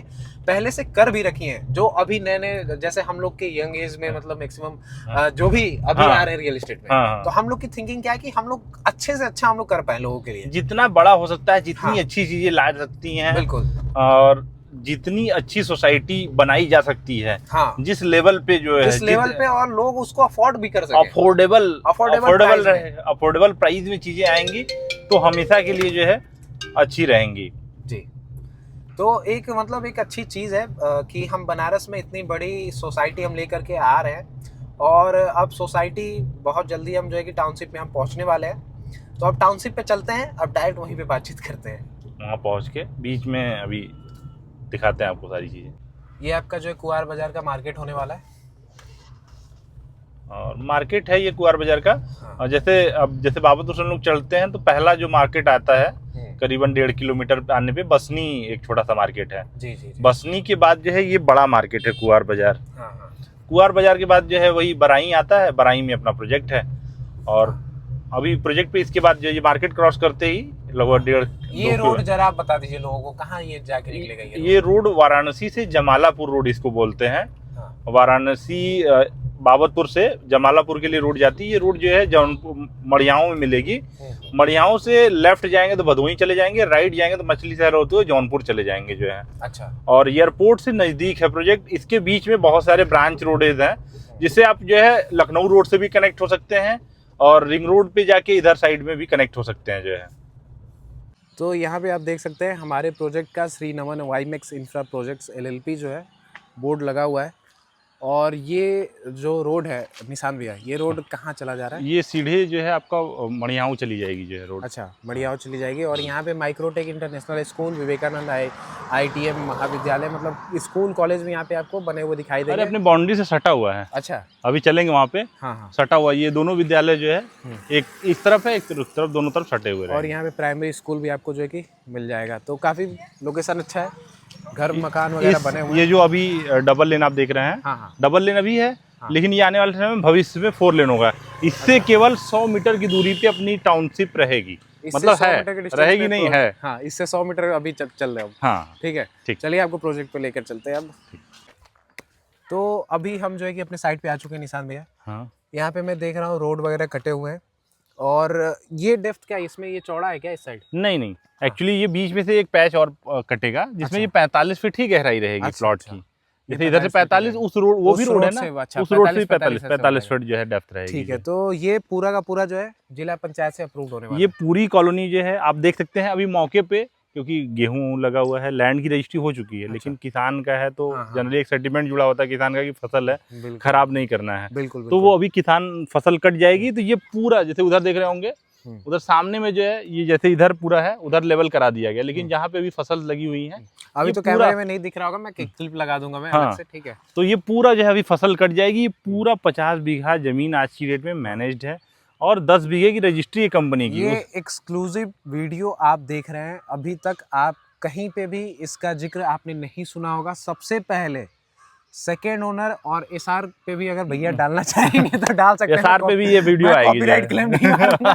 पहले से कर भी रखी हैं, जो अभी नए जैसे हम लोग के यंग एज में, मतलब मैक्सिमम जो भी अभी आ रहे हैं रियल एस्टेट में, तो हम लोग की थिंकिंग क्या है कि हम लोग अच्छे से अच्छा हम लोग कर पाए लोगों के लिए। जितना बड़ा हो सकता है, जितनी अच्छी चीजें ला सकती हैं, बिल्कुल, और जितनी अच्छी सोसाइटी बनाई जा सकती है, जिस लेवल पे जो है, जिस लेवल पे और लोग उसको अफोर्ड भी कर सके, अफोर्डेबल प्राइस में चीजें आएंगी तो हमेशा के लिए जो है अच्छी रहेंगी। जी, तो एक मतलब एक अच्छी चीज़ है कि हम बनारस में इतनी बड़ी सोसाइटी हम लेकर के आ रहे हैं और अब सोसाइटी बहुत जल्दी हम जो है कि टाउनशिप में हम पहुंचने वाले हैं। तो अब टाउनशिप पे चलते हैं, अब डायरेक्ट वहीं पे बातचीत करते हैं। वहाँ पहुँच के बीच में अभी दिखाते हैं आपको सारी चीज़ें। ये आपका जो है कुआर बाजार का मार्केट होने वाला है, और मार्केट है ये कुआर बाजार का। और जैसे अब जैसे बाबतपुर से हम लोग चलते हैं तो पहला जो मार्केट आता है करीबन 1.5 किलोमीटर पे आने पे बसनी एक छोटा सा मार्केट है। जी जी जी। बसनी के बाद जो है ये बड़ा मार्केट है कुआर बाजार। हाँ हाँ। कुआर बाजार के बाद जो है वही बराई आता है, बराई में अपना प्रोजेक्ट है। और अभी प्रोजेक्ट पे इसके बाद जो ये मार्केट क्रॉस करते ही लगभग 1.5 ये रोड जरा आप बता दीजिए लोगों को, कहाँ ये जाके निकलेगा ये रोड वाराणसी से जमालापुर रोड इसको बोलते हैं। हाँ। वाराणसी बाबतपुर से जमालापुर के लिए रोड जाती है। ये रोड जो है जौनपुर मड़ियाओं में मिलेगी। मड़ियाओं से लेफ्ट जाएंगे तो भदोही चले जाएंगे, राइट जाएंगे तो मछली शहर होते हुए जौनपुर चले जाएंगे जो है। अच्छा। और एयरपोर्ट से नज़दीक है प्रोजेक्ट। इसके बीच में बहुत सारे ब्रांच रोडेज हैं जिससे आप जो है लखनऊ रोड से भी कनेक्ट हो सकते हैं और रिंग रोड पे जाके इधर साइड में भी कनेक्ट हो सकते हैं जो है। तो यहाँ पे आप देख सकते हैं हमारे प्रोजेक्ट का श्री नमन वाईमेक्स इंफ्रा प्रोजेक्ट्स LLP जो है बोर्ड लगा हुआ है। और ये जो रोड है निशान भैया, ये रोड कहाँ चला जा रहा है? ये सीधे जो है आपका मड़ियाओं चली जाएगी जो है रोड। अच्छा, मड़ियाओं चली जाएगी। और यहाँ पे Microtek international school, Vivekananda IITM महाविद्यालय, मतलब स्कूल कॉलेज भी यहाँ पे आपको बने हुए दिखाई देंगे। अरे अपने बाउंड्री से सटा हुआ है। अच्छा, अभी चलेंगे वहाँ पे। हाँ हाँ, सटा हुआ ये दोनों विद्यालय जो है, एक इस तरफ है एक उस तरफ, दोनों तरफ सटे हुए हैं। और यहाँ पे प्राइमरी स्कूल भी आपको जो है कि मिल जाएगा। तो काफ़ी लोकेशन अच्छा है, घर मकान वगैरह बने हुए हैं। ये जो अभी डबल लेन आप देख रहे हैं, हाँ हाँ, डबल लेन अभी है। हाँ। लेकिन ये आने वाले समय में भविष्य में 4 लेन होगा। इससे केवल 100 मीटर की दूरी पे अपनी टाउनशिप रहेगी। मतलब है, रहेगी नहीं है। हाँ, इससे 100 मीटर अभी चल रहे हो। हाँ ठीक है, ठीक। चलिए आपको प्रोजेक्ट पे लेकर चलते हैं अब। तो अभी हम जो है कि अपने साइड पे आ चुके हैं निशान भैया। हाँ। यहाँ पे मैं देख रहा हूँ रोड वगैरह कटे हुए हैं। और ये डेप्थ क्या है इसमें, ये चौड़ा है क्या इस साइड? नहीं, एक्चुअली ये बीच में से एक पैच और कटेगा जिसमें ये 45 फीट ही गहराई रहेगी प्लॉट की। जैसे इधर से 45 उस रोड, वो भी रोड है ना, उस रोड से 45 फीट जो है डेप्थ रहेगी। ठीक है, तो ये पूरा का पूरा जो है जिला पंचायत से अप्रूव होने वाला है। ये पूरी कॉलोनी जो है आप देख सकते हैं। अभी मौके पे क्योंकि गेहूं लगा हुआ है, लैंड की रजिस्ट्री हो चुकी है। लेकिन किसान का है तो जनरली एक सेंटिमेंट जुड़ा होता है किसान का कि फसल है, खराब नहीं करना है। बिल्कुल। तो वो अभी किसान फसल कट जाएगी तो ये पूरा जैसे उधर देख रहे होंगे, उधर सामने में जो है ये जैसे इधर पूरा है उधर लेवल करा दिया गया। लेकिन जहाँ पे अभी फसल लगी हुई है अभी तो कैमरे में नहीं दिख रहा होगा, मैं क्लिप लगा दूंगा मैं अलग से। ठीक है, तो ये पूरा जो है अभी फसल कट जाएगी। ये पूरा 50 बीघा जमीन आज की डेट में मैनेज्ड है और 10 बीघे की रजिस्ट्री है कंपनी की। ये एक्सक्लूसिव वीडियो आप देख रहे हैं। अभी तक आप कहीं पे भी इसका जिक्र आपने नहीं सुना होगा। सबसे पहले सेकेंड ओनर और SR पे भी अगर भैया डालना चाहेंगे तो डाल सकते हैं। SR पे भी ये वीडियो आएगी, कॉपीराइट क्लेम नहीं मारूंगा।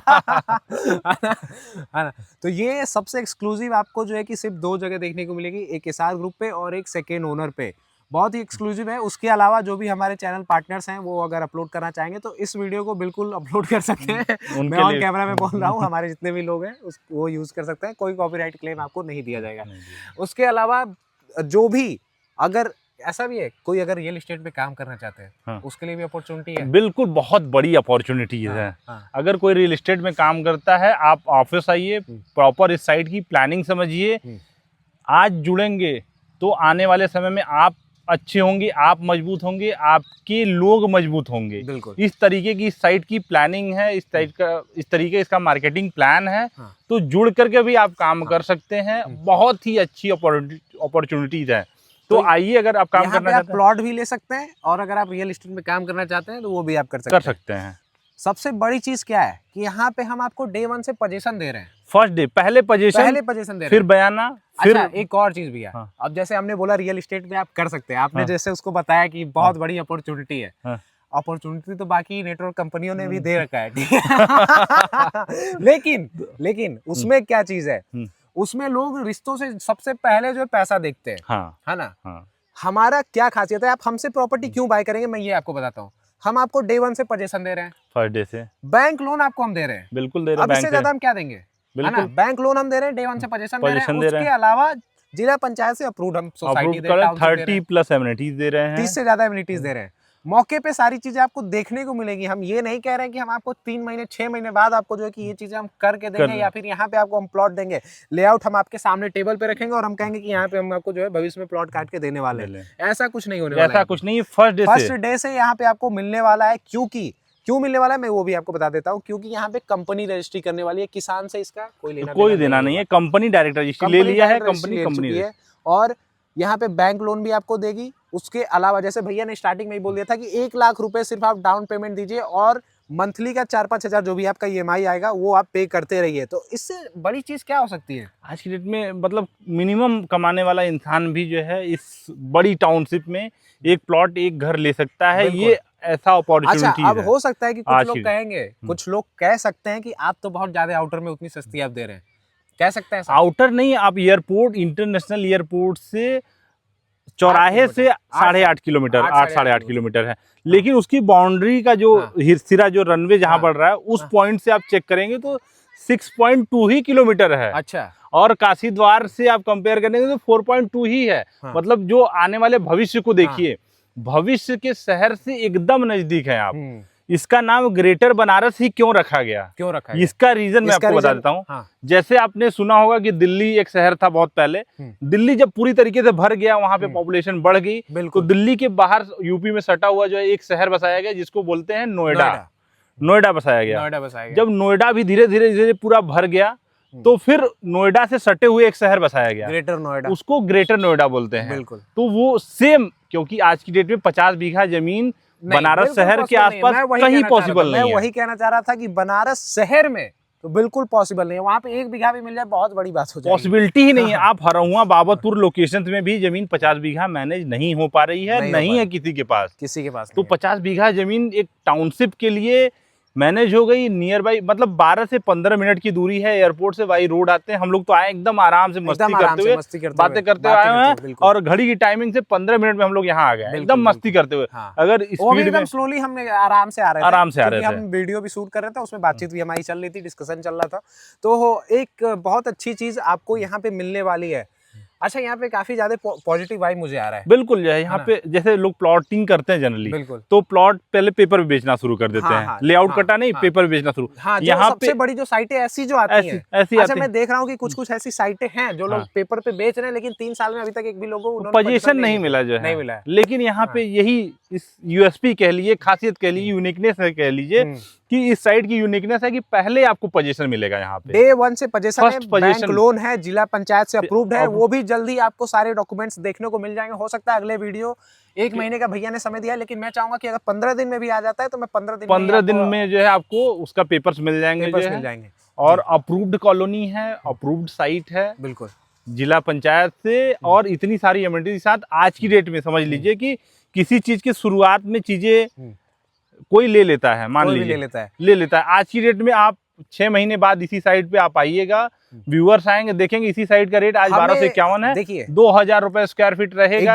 है ना? तो ये सबसे एक्सक्लूसिव आपको जो है कि सिर्फ 2 जगह देखने को मिलेगी, एक SR ग्रुप पे और एक सेकेंड ओनर पे। बहुत ही एक्सक्लूसिव है। उसके अलावा जो भी हमारे चैनल पार्टनर्स हैं वो अगर अपलोड करना चाहेंगे तो इस वीडियो को बिल्कुल अपलोड कर सकते हैं। मैं ऑन कैमरा में बोल रहा हूँ, हमारे जितने भी लोग हैं वो यूज़ कर सकते हैं। कोई कॉपीराइट क्लेम आपको नहीं दिया जाएगा। उसके अलावा जो भी, अगर ऐसा भी है कोई अगर रियल एस्टेट में काम करना चाहते हैं, हाँ, उसके लिए भी अपॉर्चुनिटी है। बिल्कुल, बहुत बड़ी अपॉर्चुनिटी है। हाँ। अगर कोई रियल एस्टेट में काम करता है, आप ऑफिस आइए, प्रॉपर इस साइट की प्लानिंग समझिए। आज जुड़ेंगे तो आने वाले समय में आप अच्छे होंगे, आप मजबूत होंगे, आपके लोग मजबूत होंगे। बिल्कुल इस तरीके की इस साइट की प्लानिंग है, इस तरीके इसका मार्केटिंग प्लान है। हाँ। तो जुड़ करके भी आप काम कर सकते हैं। बहुत ही अच्छी अपॉर्चुनिटीज है। तो आइए, अगर आप काम करना चाहते हैं, प्लॉट भी ले सकते हैं और अगर आप रियल एस्टेट में काम करना चाहते हैं तो वो भी आप कर सकते हैं। सबसे बड़ी चीज क्या है कि यहाँ पे हम आपको डे 1 से पोजीशन दे रहे हैं। फर्स्ट डे पहले पोजीशन दे रहे हैं, फिर बयाना, फिर एक और चीज भी है। हाँ। अब जैसे हमने बोला रियल एस्टेट में आप कर सकते हैं, आपने हाँ। जैसे उसको बताया कि बहुत बड़ी अपॉर्चुनिटी है। हाँ। अपॉर्चुनिटी तो बाकी नेटवर्क कंपनियों ने भी दे रखा है, ठीक है। लेकिन उसमें क्या चीज है, उसमें लोग रिश्तों से सबसे पहले जो पैसा देखते हैं। हाँ। है ना? हाँ। हमारा क्या खासियत है, आप हमसे प्रॉपर्टी क्यों बाय करेंगे, मैं ये आपको बताता हूँ। हम आपको डे 1 से पोजीशन दे रहे हैं, फर्स्ट डे से। बैंक लोन आपको हम दे रहे हैं, बिल्कुल दे रहे हैं। अब इससे ज्यादा हम क्या देंगे, है ना? बैंक लोन हम दे रहे हैं, डे 1 से पोजीशन दे रहे हैं। उसके अलावा जिला पंचायत से अप्रूव्ड हम सोसाइटी दे रहे हैं, 30+ एमिनिटीज दे रहे हैं, 30 से ज्यादा एमिनिटीज दे रहे हैं। मौके पे सारी चीजें आपको देखने को मिलेगी। हम ये नहीं कह रहे हैं कि हम आपको 3 महीने 6 महीने बाद आपको जो है कि ये चीजें हम करके देंगे या फिर यहाँ पे आपको हम प्लॉट देंगे। लेआउट हम आपके सामने टेबल पे रखेंगे और हम कहेंगे कि यहाँ पे हम आपको जो है भविष्य में प्लॉट काट के देने वाले हैं। ऐसा कुछ नहीं होने वाला है। ऐसा कुछ नहीं, फर्स्ट डे से यहाँ पे आपको मिलने वाला है। क्यों मिलने वाला है मैं वो भी आपको बता देता हूँ। क्योंकि यहाँ पे कंपनी रजिस्ट्री करने वाली है, किसान से इसका कोई देना नहीं है। कंपनी डायरेक्ट रजिस्ट्री ले लिया है, कंपनी है। और यहाँ पे बैंक लोन भी आपको देगी। उसके अलावा जैसे भैया ने स्टार्टिंग में ही बोल दिया था कि 1 लाख रुपए सिर्फ आप डाउन पेमेंट दीजिए और मंथली का 4-5 हजार जो भी आपका EMI आएगा वो आप पे करते रहिए। तो इससे बड़ी चीज क्या हो सकती है? आज की डेट में मतलब मिनिमम कमाने वाला इंसान भी जो है इस बड़ी टाउनशिप में एक प्लॉट एक घर ले सकता है। ये ऐसा अपॉर्चुनिटी अच्छा, अब है। हो सकता है कि कुछ आज लोग की- कहेंगे, कुछ लोग कह सकते हैं कि आप तो बहुत ज्यादा आउटर में उतनी सस्ती आप दे रहे हैं, कह सकते हैं ऐसा? आउटर नहीं, आप एयरपोर्ट, इंटरनेशनल एयरपोर्ट से चौराहे से 8.5 किलोमीटर, 8-8.5 किलोमीटर है। लेकिन उसकी बाउंड्री का जो सिरा, जो रनवे जहाँ बढ़ रहा है, उस पॉइंट से आप चेक करेंगे तो 6.2 ही किलोमीटर है। अच्छा, और काशी द्वार से आप कंपेयर करेंगे तो 4.2 ही है। मतलब जो आने वाले भविष्य को देखिए, भविष्य के शहर से एकदम नजदीक है आप। इसका नाम ग्रेटर बनारस ही क्यों रखा गया? इसका रीजन मैं आपको बता देता हूँ। जैसे आपने सुना होगा कि दिल्ली एक शहर था बहुत पहले, दिल्ली जब पूरी तरीके से भर गया, वहां पे पॉपुलेशन बढ़ गई, तो दिल्ली के बाहर यूपी में सटा हुआ जो है एक शहर बसाया गया जिसको बोलते हैं नोएडा बसाया गया। जब नोएडा भी धीरे धीरे पूरा भर गया, तो फिर नोएडा से सटे हुए एक शहर बसाया गया, ग्रेटर नोएडा, उसको ग्रेटर नोएडा बोलते हैं। बिल्कुल। तो वो सेम, क्योंकि आज की डेट में 50 बीघा जमीन बनारस शहर के आसपास कहीं पॉसिबल नहीं है। मैं वही कहना चाह रहा था कि बनारस शहर में तो बिल्कुल पॉसिबल नहीं है। वहाँ पे 1 बीघा भी मिल जाए बहुत बड़ी बात हो जाएगी। पॉसिबिलिटी ही नहीं है। आप हरहुआ बाबतपुर लोकेशन में भी जमीन 50 बीघा मैनेज नहीं हो पा रही है, नहीं है किसी के पास। तो 50 बीघा जमीन एक टाउनशिप के लिए मैनेज हो गई। नियर बाई मतलब 12 से 15 मिनट की दूरी है एयरपोर्ट से, बाई रोड आते हैं। हम लोग तो आए एकदम आराम से मस्ती करते हुए, बातें करते हुए आए हैं, और घड़ी की टाइमिंग से 15 मिनट में हम लोग यहाँ आ गए एकदम मस्ती करते हुए। अगर स्पीड में स्लोली हमने आराम से आ रहे थे, हम वीडियो भी शूट कर रहे थे, उसमें बातचीत भी हमारी चल रही थी, डिस्कशन चल रहा था। तो एक बहुत अच्छी चीज आपको यहाँ पे मिलने वाली है। अच्छा, यहाँ पे काफी ज्यादा पॉजिटिव वाइब मुझे आ रहा है। बिल्कुल जो है यहाँ पे, जैसे लोग प्लॉटिंग करते हैं जनरली, तो प्लॉट पहले पेपर पे बेचना शुरू कर देते हैं। लेआउट कटा नहीं, पेपर बेचना शुरू। यहाँ सबसे बड़ी जो साइटें ऐसी जो आती हैं, अच्छा मैं देख रहा हूँ कि कुछ ऐसी साइटें हैं जो लोग पेपर पे बेच रहे हैं, लेकिन 3 साल में अभी तक एक भी लोगों को पोजीशन नहीं मिला जो है, नहीं मिला। लेकिन यहाँ पे यही इस यूएसपी कह लीजिए, खासियत कह लीजिए, यूनिकनेस कह लीजिए कि इस साइट की यूनिकनेस है कि पहले आपको पोजीशन मिलेगा यहाँ पे, डे 1 से पोजीशन है, बैंक लोन है, जिला पंचायत से अप्रूव्ड है, वो भी जल्दी आपको सारे डॉक्यूमेंट्स देखने को मिल जाएंगे। हो सकता है अगले वीडियो 1 महीने का भैया ने समय दिया, लेकिन मैं चाहूंगा कि अगर 15 दिन में भी आ जाता है तो मैं 15 दिन में जो है आपको उसका पेपर्स मिल जाएंगे। और अप्रूव्ड कॉलोनी है, अप्रूव्ड साइट है, बिल्कुल जिला पंचायत से, और इतनी सारी एमिनिटीज के साथ। आज की डेट में समझ लीजिए कि किसी चीज की शुरुआत में चीजें कोई ले लेता है, मान लीजिए ले लेता है। आज की डेट में आप 6 महीने बाद इसी साइट पे आप आइएगा, व्यूअर्स आएंगे, देखेंगे इसी साइट का रेट आज 12 से 51 है। देखिए 2000 रुपए स्क्वायर फीट रहेगा।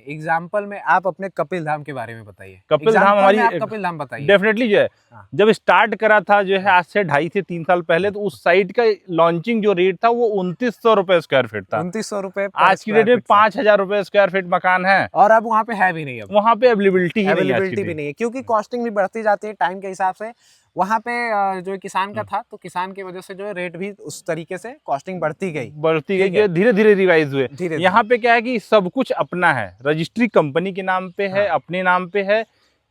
एग्जाम्पल में आप अपने कपिल धाम के बारे में बताइए। कपिल धाम हमारी, कपिल धाम बताइए। डेफिनेटली जो है, जब स्टार्ट करा था जो है आज से 2.5 से 3 साल पहले, तो उस साइट का लॉन्चिंग जो रेट था वो 2900 रुपए स्क्वायर फीट था। 2900 रुपए। आज की डेट में 5000 रुपए स्क्वायर फीट मकान है, और अब वहाँ पे है भी नहीं। अब वहाँ पे अवेलेबिलिटी भी नहीं है, क्योंकि कॉस्टिंग भी बढ़ती जाती है टाइम के हिसाब से। वहाँ पे जो किसान का था, तो किसान की वजह से जो है रेट भी उस तरीके से कॉस्टिंग बढ़ती गई, जो धीरे धीरे रिवाइज हुए। यहाँ पे क्या है कि सब कुछ अपना है, रजिस्ट्री कंपनी के नाम पे है, अपने नाम पे है,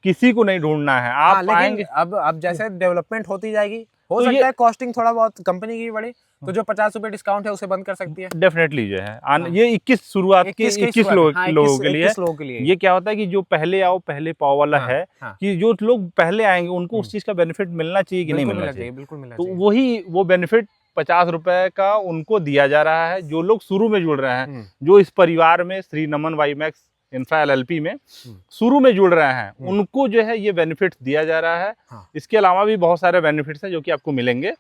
किसी को नहीं ढूंढना है। आप आएंगे, अब जैसे डेवलपमेंट होती जाएगी, हो सकता है कॉस्टिंग थोड़ा बहुत कंपनी की बढ़े, तो जो 50 रुपए डिस्काउंट है उसे बंद कर सकती है। डेफिनेटली जो है ये 21 शुरुआत के 21 लोगों के लिए ये क्या होता है कि जो पहले आओ पहले पाओ वाला है, कि जो लोग पहले आएंगे उनको उस चीज का बेनिफिट मिलना चाहिए कि नहीं मिलना चाहिए। बिल्कुल मिलना चाहिए। तो वही वो बेनिफिट 50 रुपए का उनको दिया जा रहा है, जो लोग शुरू में जुड़ रहे हैं, जो इस परिवार में श्री नमन वाईमैक्स इंफ्रा LLP में शुरू में जुड़ रहे हैं, उनको जो है ये बेनिफिट दिया जा रहा है। इसके अलावा भी बहुत सारे बेनिफिट्स हैं जो कि आपको मिलेंगे,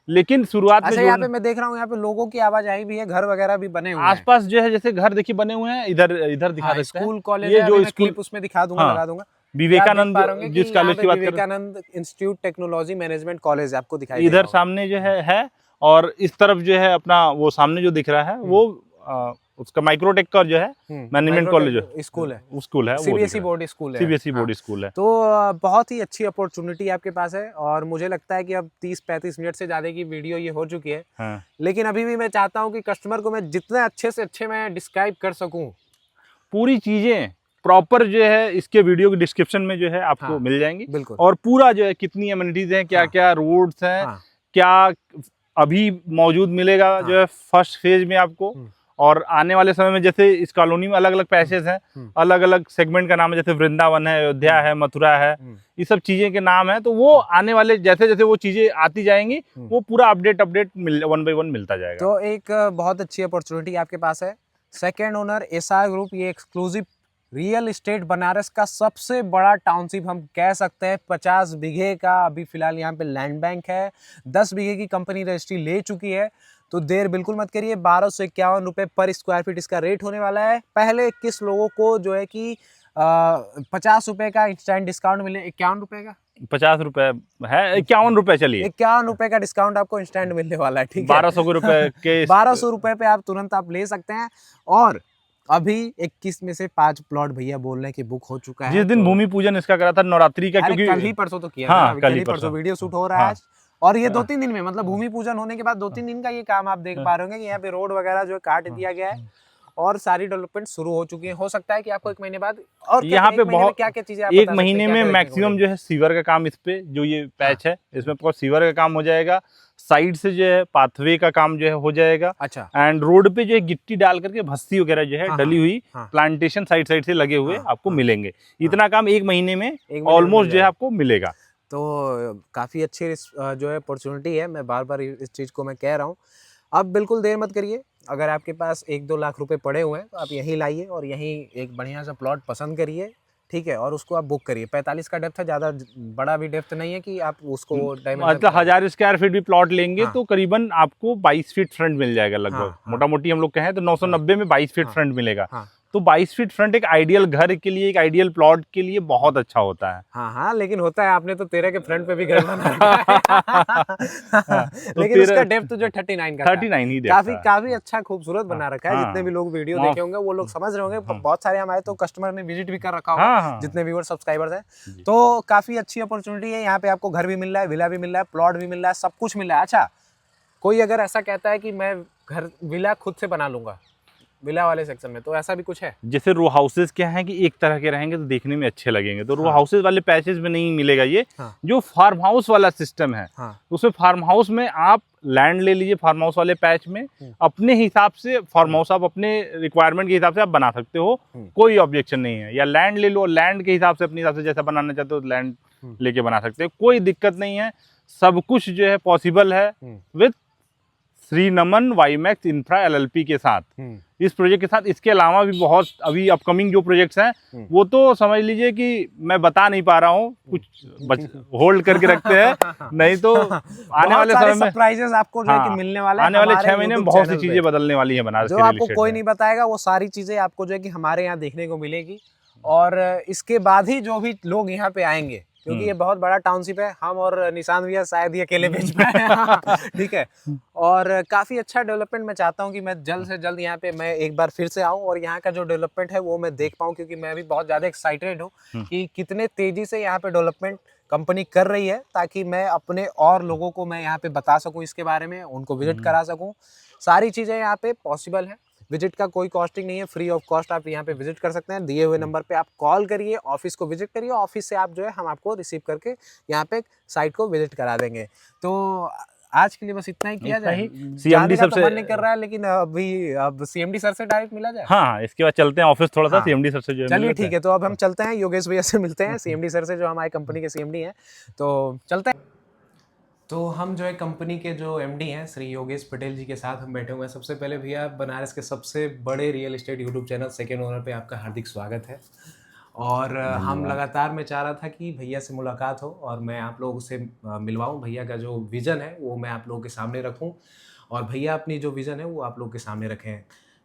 लेकिन शुरुआत में यहाँ पे मैं देख रहा हूँ, यहाँ पे लोगों की आवाजाही भी है, घर वगैरह भी बने हुए हैं आसपास जो है, जैसे घर देखिए बने हुए हैं। इधर दिखा देते हैं, स्कूल कॉलेज, ये जो स्कूल उसमें दिखा दूंगा, लगा दूंगा। विवेकानंद, जिस कॉलेज की बात कर रहे हैं, Vivekananda institute technology management college आपको दिखाई इधर सामने जो है, और इस तरफ जो है अपना वो सामने जो दिख रहा है वो उसका माइक्रोटेक का जो है मैनेजमेंट कॉलेज स्कूल है, सीबीएसई बोर्ड स्कूल है। तो बहुत ही अच्छी अपॉर्चुनिटी आपके पास है, और मुझे लगता है कि अब 30-35 मिनट से ज्यादा की वीडियो ये हो चुकी है। लेकिन अभी भी मैं चाहता हूँ कि कस्टमर को मैं जितने अच्छे से अच्छे मैं डिस्क्राइब कर सकूँ, पूरी चीजें प्रॉपर जो है इसके वीडियो के डिस्क्रिप्शन में जो है आपको मिल जाएंगी। बिल्कुल। और पूरा जो है कितनी एमिनिटीज हैं, क्या क्या रोड्स हैं, क्या अभी मौजूद मिलेगा जो है फर्स्ट फेज में आपको, और आने वाले समय में जैसे इस कॉलोनी में अलग अलग पैसेज हैं, अलग अलग सेगमेंट का नाम है, जैसे वृंदावन है, अयोध्या है, मथुरा है, ये सब चीजें के नाम है। तो वो आने वाले जैसे जैसे वो चीजें आती जाएंगी वो पूरा अपडेट 1 by 1 मिलता जाएगा। तो एक बहुत अच्छी अपॉर्चुनिटी आपके पास है। सेकेंड ओनर एसआर ग्रुप, ये एक्सक्लूसिव रियल एस्टेट बनारस का सबसे बड़ा टाउनशिप हम कह सकते हैं। 50 बीघे का अभी फिलहाल यहाँ पे लैंड बैंक है, 10 बीघे की कंपनी रजिस्ट्री ले चुकी है। तो देर बिल्कुल मत करिए, 1251 रुपये पर स्क्वायर फीट इसका रेट होने वाला है। पहले 21 लोगों को जो है कि 50 रुपये का इंस्टेंट डिस्काउंट मिले, 51 रुपये का 50 रुपए है, 51 रुपए, चलिए 51 रुपये का डिस्काउंट आपको इंस्टेंट मिलने वाला है, ठीक है। 1200 रुपए के 1200 रुपये पे आप तुरंत आप ले सकते हैं। और अभी 21 में से 5 प्लॉट भैया बोल रहे हैं कि बुक हो चुका है। जिस दिन भूमि पूजन इसका करा था नवरात्रि का, क्योंकि कल ही परसों तो किया हाँ, था, कल ही परसों वीडियो शूट हो रहा है आज। और ये 2-3 दिन में, मतलब भूमि पूजन होने के बाद 2-3 दिन का ये काम आप देख पा रहे होंगे कि यहाँ पे रोड वगैरह जो काट दिया गया है और सारी डेवलपमेंट शुरू हो चुकी है। हो सकता है कि आपको 1 महीने बाद और यहाँ पे बहुत क्या क्या चीजें 1 महीने में मैक्सिमम जो है सीवर का काम, इस पे जो ये पैच है इसमें आपको सीवर का काम हो जाएगा। साइड से जो है पाथवे का काम जो है हो जाएगा। अच्छा। एंड रोड पे जो है गिट्टी डाल करके भस्सी वगैरह जो है डली हुई प्लांटेशन साइड से लगे हुए आपको मिलेंगे। इतना काम 1 महीने में ऑलमोस्ट जो है आपको मिलेगा। तो काफी अच्छी जो है अपॉर्चुनिटी है। मैं बार बार इस चीज को मैं कह रहा हूँ। अब बिल्कुल देर मत करिए, अगर आपके पास 1-2 लाख रुपए पड़े हुए हैं तो आप यहीं लाइए और यहीं एक बढ़िया सा प्लॉट पसंद करिए, ठीक है, और उसको आप बुक करिए। 45 का डेप्थ है, ज़्यादा बड़ा भी डेप्थ नहीं है कि आप उसको मतलब 1000 स्क्वायर फीट भी प्लॉट लेंगे तो करीबन आपको 22 फीट फ्रंट मिल जाएगा लगभग। मोटा मोटी हम लोग कहें तो 990 में 22 फीट फ्रंट मिलेगा। तो 22 फीट फ्रंट एक आइडियल घर के लिए, एक आइडियल प्लॉट के लिए बहुत अच्छा होता है। हाँ, लेकिन होता है, आपने तो 13 के फ्रंट पे भी घर बना रखा है। लेकिन उसका डेप्थ जो 39 का 39 ही काफी अच्छा खूबसूरत बना रखा है। जितने भी लोग वीडियो देखे होंगे वो लोग समझ रहे होंगे। बहुत सारे हमारे तो कस्टमर ने विजिट भी कर रखा होगा, जितने व्यूअर सब्सक्राइबर्स हैं। तो काफी अच्छी अपॉर्चुनिटी है। यहाँ पे आपको घर भी मिल रहा है, विला भी मिल रहा है, प्लॉट भी मिल रहा है, सब कुछ मिल रहा है। अच्छा, कोई अगर ऐसा कहता है कि मैं घर विला खुद से बना लूंगा विला वाले सेक्शन में, तो ऐसा भी कुछ है? जैसे रो हाउसेज क्या है कि एक तरह के रहेंगे तो देखने में अच्छे लगेंगे, तो रो हाउसेज वाले पैसेज में नहीं मिलेगा ये। जो फार्म हाउस वाला सिस्टम है उसमें फार्म हाउस में आप लैंड ले लीजिए, फार्म हाउस वाले पैच में अपने हिसाब से फार्म हाउस आप अपने रिक्वायरमेंट के हिसाब से आप बना सकते हो, कोई ऑब्जेक्शन नहीं है। या लैंड ले लो, लैंड के हिसाब से अपने हिसाब से जैसा बनाना चाहते हो लैंड लेके बना सकते हो, कोई दिक्कत नहीं है। सब कुछ जो है पॉसिबल है with Shri Naman WiMAX infra LLP के साथ, इस प्रोजेक्ट के साथ। इसके अलावा भी बहुत अभी अपकमिंग जो प्रोजेक्ट्स हैं वो तो समझ लीजिए कि मैं बता नहीं पा रहा हूँ, कुछ होल्ड करके रखते हैं, नहीं तो आने वाले समय में सरप्राइजेस आपको जो है कि मिलने वाला है। आने वाले 6 महीने में बहुत सी चीजें बदलने वाली है बनारस के रियल एस्टेट में। जो आपको कोई नहीं बताएगा वो सारी चीजें आपको जो है कि हमारे यहाँ देखने को मिलेगी। और इसके बाद ही जो भी लोग यहाँ पे आएंगे, क्योंकि ये बहुत बड़ा टाउनशिप है, हम और निशान भैया शायद ही अकेले बेच पाए। ठीक है। और काफ़ी अच्छा डेवलपमेंट मैं चाहता हूँ कि मैं जल्द से जल्द यहाँ पे मैं एक बार फिर से आऊँ और यहाँ का जो डेवलपमेंट है वो मैं देख पाऊँ, क्योंकि मैं भी बहुत ज़्यादा एक्साइटेड हूँ कि कितने तेज़ी से यहाँ पे डेवलपमेंट कंपनी कर रही है, ताकि मैं अपने और लोगों को मैं यहाँ पे बता सकूँ इसके बारे में, उनको विजिट करा सकूँ। सारी चीज़ें यहाँ पे पॉसिबल है। विजिट का कोई कॉस्टिंग नहीं है, फ्री ऑफ कॉस्ट आप यहाँ पे विजिट कर सकते हैं। दिए हुए नंबर पे आप कॉल करिए, ऑफिस को विजिट करिए, ऑफिस से आप जो है हम आपको रिसीव करके यहाँ पे साइट को विजिट करा देंगे। तो आज के लिए बस इतना ही किया जाए। CMD सबसे मन नहीं कर रहा है, लेकिन अब CMD सर से डायरेक्ट मिला जाए। हाँ, इसके बाद चलते हैं ऑफिस थोड़ा सा CMD सर से जो है। चलिए ठीक है, तो अब हम चलते हैं, योगेश भैया से मिलते हैं, CMD सर से, जो हमारी कंपनी के CMD हैं। तो चलते हैं। तो हम जो है कंपनी के जो MD हैं श्री योगेश पटेल जी के साथ हम बैठे हुए हैं। सबसे पहले भैया, बनारस के सबसे बड़े real estate YouTube channel second owner पे आपका हार्दिक स्वागत है। और हम लगातार, मैं चाह रहा था कि भैया से मुलाकात हो और मैं आप लोगों से मिलवाऊं, भैया का जो विज़न है वो मैं आप लोगों के सामने रखूं और भैया अपनी जो विज़न है वो आप लोगों के सामने रखें।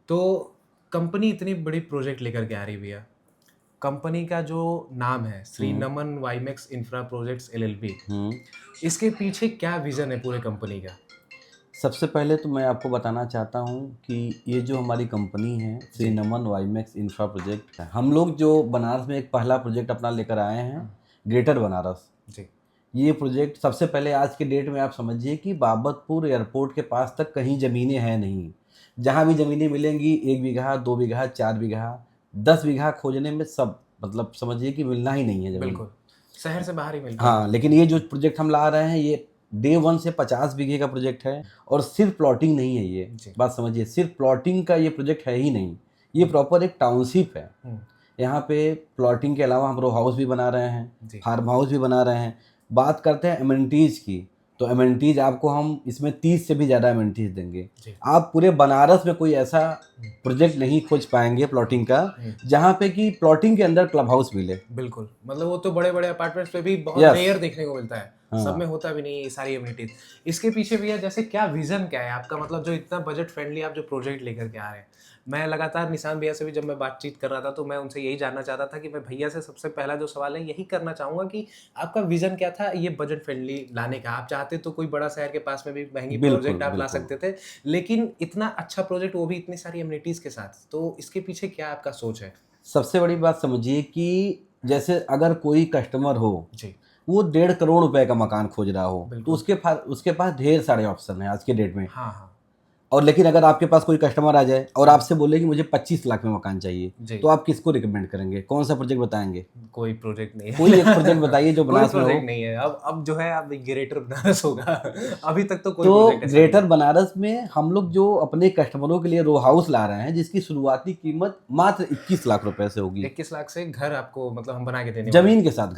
तो कंपनी इतनी बड़ी प्रोजेक्ट लेकर के आ रही भैया, कंपनी का जो नाम है श्री नमन वाईमैक्स इंफ्रा प्रोजेक्ट्स LLP, इसके पीछे क्या विजन है पूरे कंपनी का? सबसे पहले तो मैं आपको बताना चाहता हूं कि ये जो हमारी कंपनी है श्री नमन वाईमैक्स इंफ्रा प्रोजेक्ट, हम लोग जो बनारस में एक पहला प्रोजेक्ट अपना लेकर आए हैं, ग्रेटर बनारस जी। ये प्रोजेक्ट सबसे पहले आज के डेट में आप समझिए कि बाबतपुर एयरपोर्ट के पास तक कहीं ज़मीनें हैं नहीं। जहाँ भी ज़मीनें मिलेंगी 1 बीघा, 2 बीघा, 4 बीघा, 10 बीघा खोजने में सब, मतलब समझिए कि मिलना ही नहीं है ज़मीन। बिल्कुल, शहर से बाहर ही मिलता है। हाँ, लेकिन ये जो प्रोजेक्ट हम ला रहे हैं ये डे वन से 50 बीघे का प्रोजेक्ट है और सिर्फ प्लॉटिंग नहीं है ये, बात समझिए, सिर्फ प्लॉटिंग का ये प्रोजेक्ट है ही नहीं, ये प्रॉपर एक टाउनशिप है। यहाँ पे प्लॉटिंग के अलावा हम रो हाउस भी बना रहे हैं, फार्म हाउस भी बना रहे हैं। बात करते हैं एमिनिटीज़ की, तो एमिनिटीज़ आपको हम इसमें 30 से भी ज़्यादा एमिनिटीज़ देंगे। आप पूरे बनारस में कोई ऐसा प्रोजेक्ट नहीं खोज पाएंगे प्लॉटिंग का जहाँ पे कि प्लॉटिंग के अंदर क्लब हाउस मिले। बिल्कुल, मतलब वो तो बड़े बड़े अपार्टमेंट्स पे भी बहुत रेयर देखने को मिलता है। सब में होता भी नहीं ये सारी एमिनिटीज। इसके पीछे भैया जैसे क्या विजन क्या है आपका, मतलब जो इतना बजट फ्रेंडली आप जो प्रोजेक्ट लेकर के आ रहे हैं। मैं लगातार निशान भैया से भी जब मैं बातचीत कर रहा था तो मैं उनसे यही जानना चाहता था कि मैं भैया से सबसे पहला जो सवाल है यही करना चाहूँगा कि आपका विजन क्या था ये बजट फ्रेंडली लाने का। आप चाहते तो कोई बड़ा शहर के पास में भी महंगी प्रोजेक्ट आप ला सकते थे, लेकिन इतना अच्छा प्रोजेक्ट वो भी इतनी सारी एमिनिटीज़ के साथ, तो इसके पीछे क्या आपका सोच है? सबसे बड़ी बात समझिए कि जैसे अगर कोई कस्टमर हो जी, वो 1.5 करोड़ रुपए का मकान खोज रहा हो तो उसके पास ढेर सारे ऑप्शन हैं आज के डेट में। हाँ। और लेकिन अगर आपके पास कोई कस्टमर आ जाए और आपसे बोले कि मुझे 25 लाख में मकान चाहिए, तो आप किसको रिकमेंड करेंगे, कौन सा प्रोजेक्ट बताएंगे? कोई प्रोजेक्ट नहीं है। कोई एक प्रोजेक्ट बताइए जो बनारस में हो। नहीं है। अब जो है अब ग्रेटर बनारस होगा। अभी तक तो कोई तो प्रोजेक्ट ग्रेटर बनारस में हम लोग जो अपने कस्टमरों के लिए रो हाउस ला रहे हैं जिसकी शुरुआती कीमत मात्र 21 लाख रुपए से होगी। 21 लाख से घर आपको मतलब हम बना के देने जमीन के साथ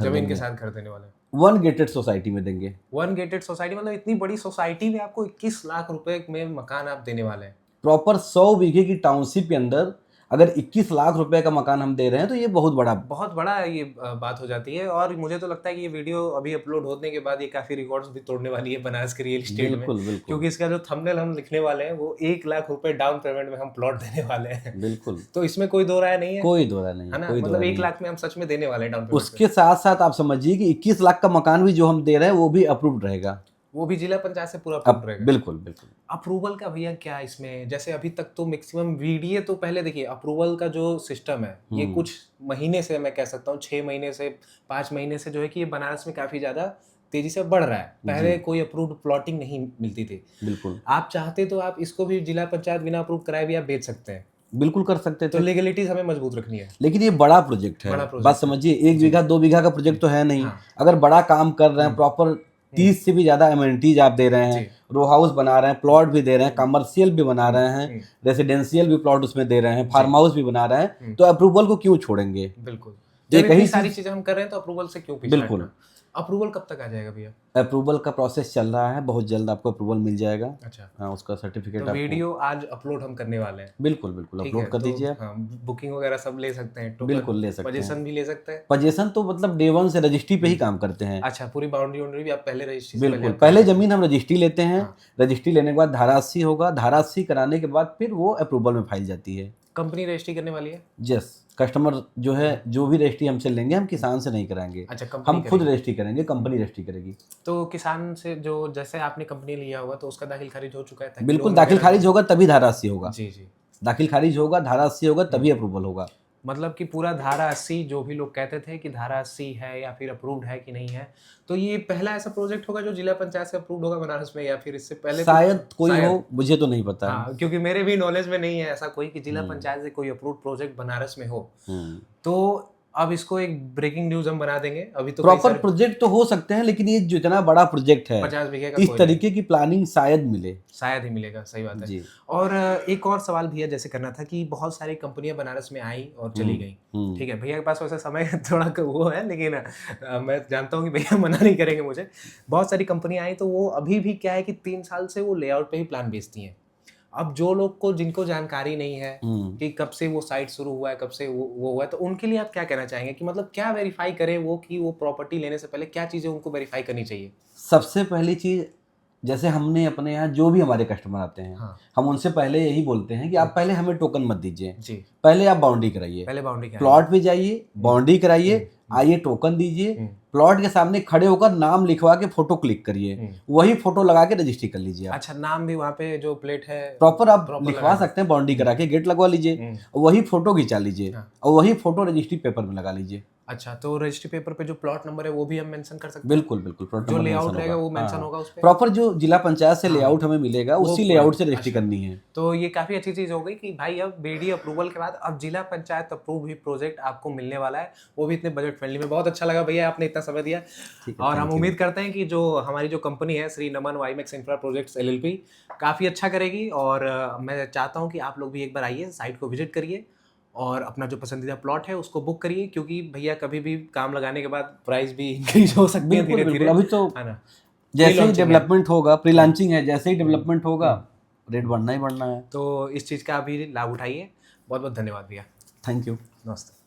घर देने वाले 1 गेटेड सोसाइटी में देंगे। 1 गेटेड सोसाइटी मतलब इतनी बड़ी सोसाइटी में आपको 21 लाख रुपए में मकान आप देने वाले हैं। प्रॉपर 100 बीघे की टाउनशिप के अंदर अगर 21 लाख रुपए का मकान हम दे रहे हैं तो ये बहुत बड़ा ये बात हो जाती है। और मुझे तो लगता है कि ये वीडियो अभी अपलोड होने के बाद ये काफी रिकॉर्ड्स भी तोड़ने वाली है बनारस के रियल एस्टेट में, क्योंकि इसका जो थंबनेल हम लिखने वाले हैं वो 1 लाख रुपए डाउन पेमेंट में हम प्लॉट देने वाले हैं। बिल्कुल, तो इसमें कोई दो राय नहीं है, कोई दो राय नहीं है ना, मतलब 1 लाख में हम सच में देने वाले हैं डाउन पेमेंट। उसके साथ साथ आप समझिए कि 21 लाख का मकान भी जो हम दे रहे हैं वो भी अप्रूव्ड रहेगा, वो भी जिला पंचायत से पूरा अप्रूव रहेगा। बिल्कुल। अप्रूवल का भैया क्या इसमें, जैसे अभी तक तो मैक्सिमम वीडियो तो पहले देखिए अप्रूवल का जो सिस्टम है ये कुछ महीने से, मैं कह सकता हूँ 6 महीने से 5 महीने से जो है कि ये बनारस में काफी ज्यादा तेजी से बढ़ रहा है। पहले कोई अप्रूव्ड प्लॉटिंग नहीं मिलती थी। बिल्कुल, आप चाहते तो आप इसको भी जिला पंचायत बिना अप्रूव कराए भी आप बेच सकते हैं। बिल्कुल कर सकते थे, तो लीगलिटीज हमें मजबूत रखनी है। लेकिन ये बड़ा प्रोजेक्ट है, बात समझिए, 1 बीघा 2 बीघा का प्रोजेक्ट तो है नहीं। अगर बड़ा काम कर रहे हैं, प्रॉपर 30 से भी ज्यादा एमिनिटीज आप दे रहे हैं, रो हाउस बना रहे हैं, प्लॉट भी दे रहे हैं, कमर्शियल भी बना रहे हैं, रेसिडेंशियल भी प्लॉट उसमें दे रहे हैं, फार्म हाउस भी बना रहे हैं, तो अप्रूवल को क्यों छोड़ेंगे? बिल्कुल, ये कहीं सारी चीजें हम कर रहे हैं तो अप्रूवल से क्यों पीछे? बिल्कुल। अप्रूवल कब तक आ जाएगा भैया? अप्रूवल का प्रोसेस चल रहा है, बहुत जल्द आपको अप्रूवल मिल जाएगा। अच्छा, हाँ, उसका सर्टिफिकेट तो वीडियो आज अपलोड हम करने वाले हैं। बिल्कुल अपलोड कर दीजिए। बुकिंग वगैरह सब ले सकते हैं, बिल्कुल ले सकते हैं, पोजीशन भी ले सकते हैं। पोजीशन तो मतलब डे 1 से रजिस्ट्री पे ही काम करते हैं। अच्छा, पूरी बाउंड्री भी आप पहले रजिस्ट्री? बिल्कुल, पहले जमीन हम रजिस्ट्री लेते हैं, रजिस्ट्री लेने के बाद धारा 80 होगा, धारा 80 कराने के बाद फिर वो अप्रूवल में फाइल जाती है। कंपनी रजिस्ट्री करने वाली है? यस, कस्टमर जो है जो भी रजिस्ट्री हमसे लेंगे हम किसान से नहीं कराएंगे। अच्छा, हम खुद रजिस्ट्री करेंगे, कंपनी रजिस्ट्री करेगी। तो किसान से जो जैसे आपने कंपनी लिया होगा तो उसका दाखिल खारिज हो चुका है? बिल्कुल, दाखिल खारिज होगा तभी धारा 80 होगा। जी, दाखिल खारिज होगा, धारा 80 होगा तभी अप्रूवल होगा। मतलब कि पूरा धारा 80 जो भी लोग कहते थे कि धारा 80 है या फिर अप्रूव्ड है कि नहीं है, तो ये पहला ऐसा प्रोजेक्ट होगा जो जिला पंचायत से अप्रूव्ड होगा बनारस में, या फिर इससे पहले शायद कोई हो, मुझे तो नहीं पता। हाँ, क्योंकि मेरे भी नॉलेज में नहीं है ऐसा कोई कि जिला पंचायत से कोई अप्रूव्ड प्रोजेक्ट बनारस में हो। तो अब इसको एक ब्रेकिंग न्यूज हम बना देंगे। अभी तो प्रॉपर प्रोजेक्ट तो हो सकते हैं, लेकिन ये जितना बड़ा प्रोजेक्ट है 50 बीघे का, इस तरीके की प्लानिंग शायद ही मिलेगा। सही बात है। और एक और सवाल भैया जैसे करना था कि बहुत सारी कंपनियां बनारस में आई और चली गई, ठीक है, भैया के पास वैसे समय थोड़ा वो है, लेकिन मैं जानता हूँ कि भैया मना नहीं करेंगे मुझे। बहुत सारी कंपनियां आई तो वो अभी भी क्या है कि 3 साल से वो लेआउट पे ही प्लान बेचती हैं। अब जो लोग को जिनको जानकारी नहीं है कि कब से वो साइट शुरू हुआ है, कब से वो हुआ है, तो उनके लिए आप क्या कहना चाहेंगे कि मतलब क्या वेरीफाई करें वो कि वो प्रॉपर्टी लेने से पहले क्या चीज़ें उनको वेरीफाई करनी चाहिए? सबसे पहली चीज़, जैसे हमने अपने यहाँ जो भी हमारे कस्टमर आते हैं, हम उनसे पहले यही बोलते हैं कि आप पहले हमें टोकन मत दीजिए, पहले आप बाउंड्री कराइए, प्लॉट पे जाइए, बाउंड्री कराइए, आइए टोकन दीजिए, प्लॉट के सामने खड़े होकर नाम लिखवा के फोटो क्लिक करिए, वही फोटो लगा के रजिस्ट्री कर लीजिए। अच्छा, नाम भी वहाँ पे जो प्लेट है प्रॉपर आप लिखवा सकते हैं, बाउंड्री करा के गेट लगवा लीजिए, वही फोटो खिंचा लीजिए और वही फोटो रजिस्ट्री पेपर में लगा लीजिए। अच्छा, तो रजिस्ट्री पेपर पे जो प्लॉट नंबर है वो भी हम मेंशन कर सकते हैं? बिल्कुल बिल्कुल, प्लॉट जो नंबर लेआउट मेंशन रहेगा होगा। वो मेंशन हाँ। होगा उस पे? प्रॉपर जो जिला पंचायत से हाँ। लेआउट हमें मिलेगा वो उसी पूरा- लेआउट से रजिस्ट्री अच्छा। करनी है। तो ये काफ़ी अच्छी चीज़ हो गई कि भाई अब बीडी अप्रूवल के बाद अब जिला पंचायत अप्रूव भी प्रोजेक्ट आपको मिलने वाला है, वो भी इतने बजट फ्रेंडली में। बहुत अच्छा लगा भैया, आपने इतना समय दिया। ठीक है, और हम thank you। उम्मीद करते हैं कि जो हमारी जो कंपनी है श्री नमन वाईमैक्स इंफ्रा प्रोजेक्ट्स LLP काफ़ी अच्छा करेगी। और मैं चाहता हूँ कि आप लोग भी एक बार आइए, साइट को विजिट करिए और अपना जो पसंदीदा प्लॉट है उसको बुक करिए, क्योंकि भैया कभी भी काम लगाने के बाद प्राइस भी इंक्रीज हो सकती है बिल्कुल धीरे बिल्कुल, धीरे, अभी तो है ना? जैसे ही Pre-launching है। डेवलपमेंट होगा, प्री लॉन्चिंग है, जैसे ही डेवलपमेंट होगा रेट बढ़ना ही बढ़ना है। तो इस चीज़ का भी लाभ उठाइए। बहुत बहुत धन्यवाद भैया। Thank you. नमस्ते।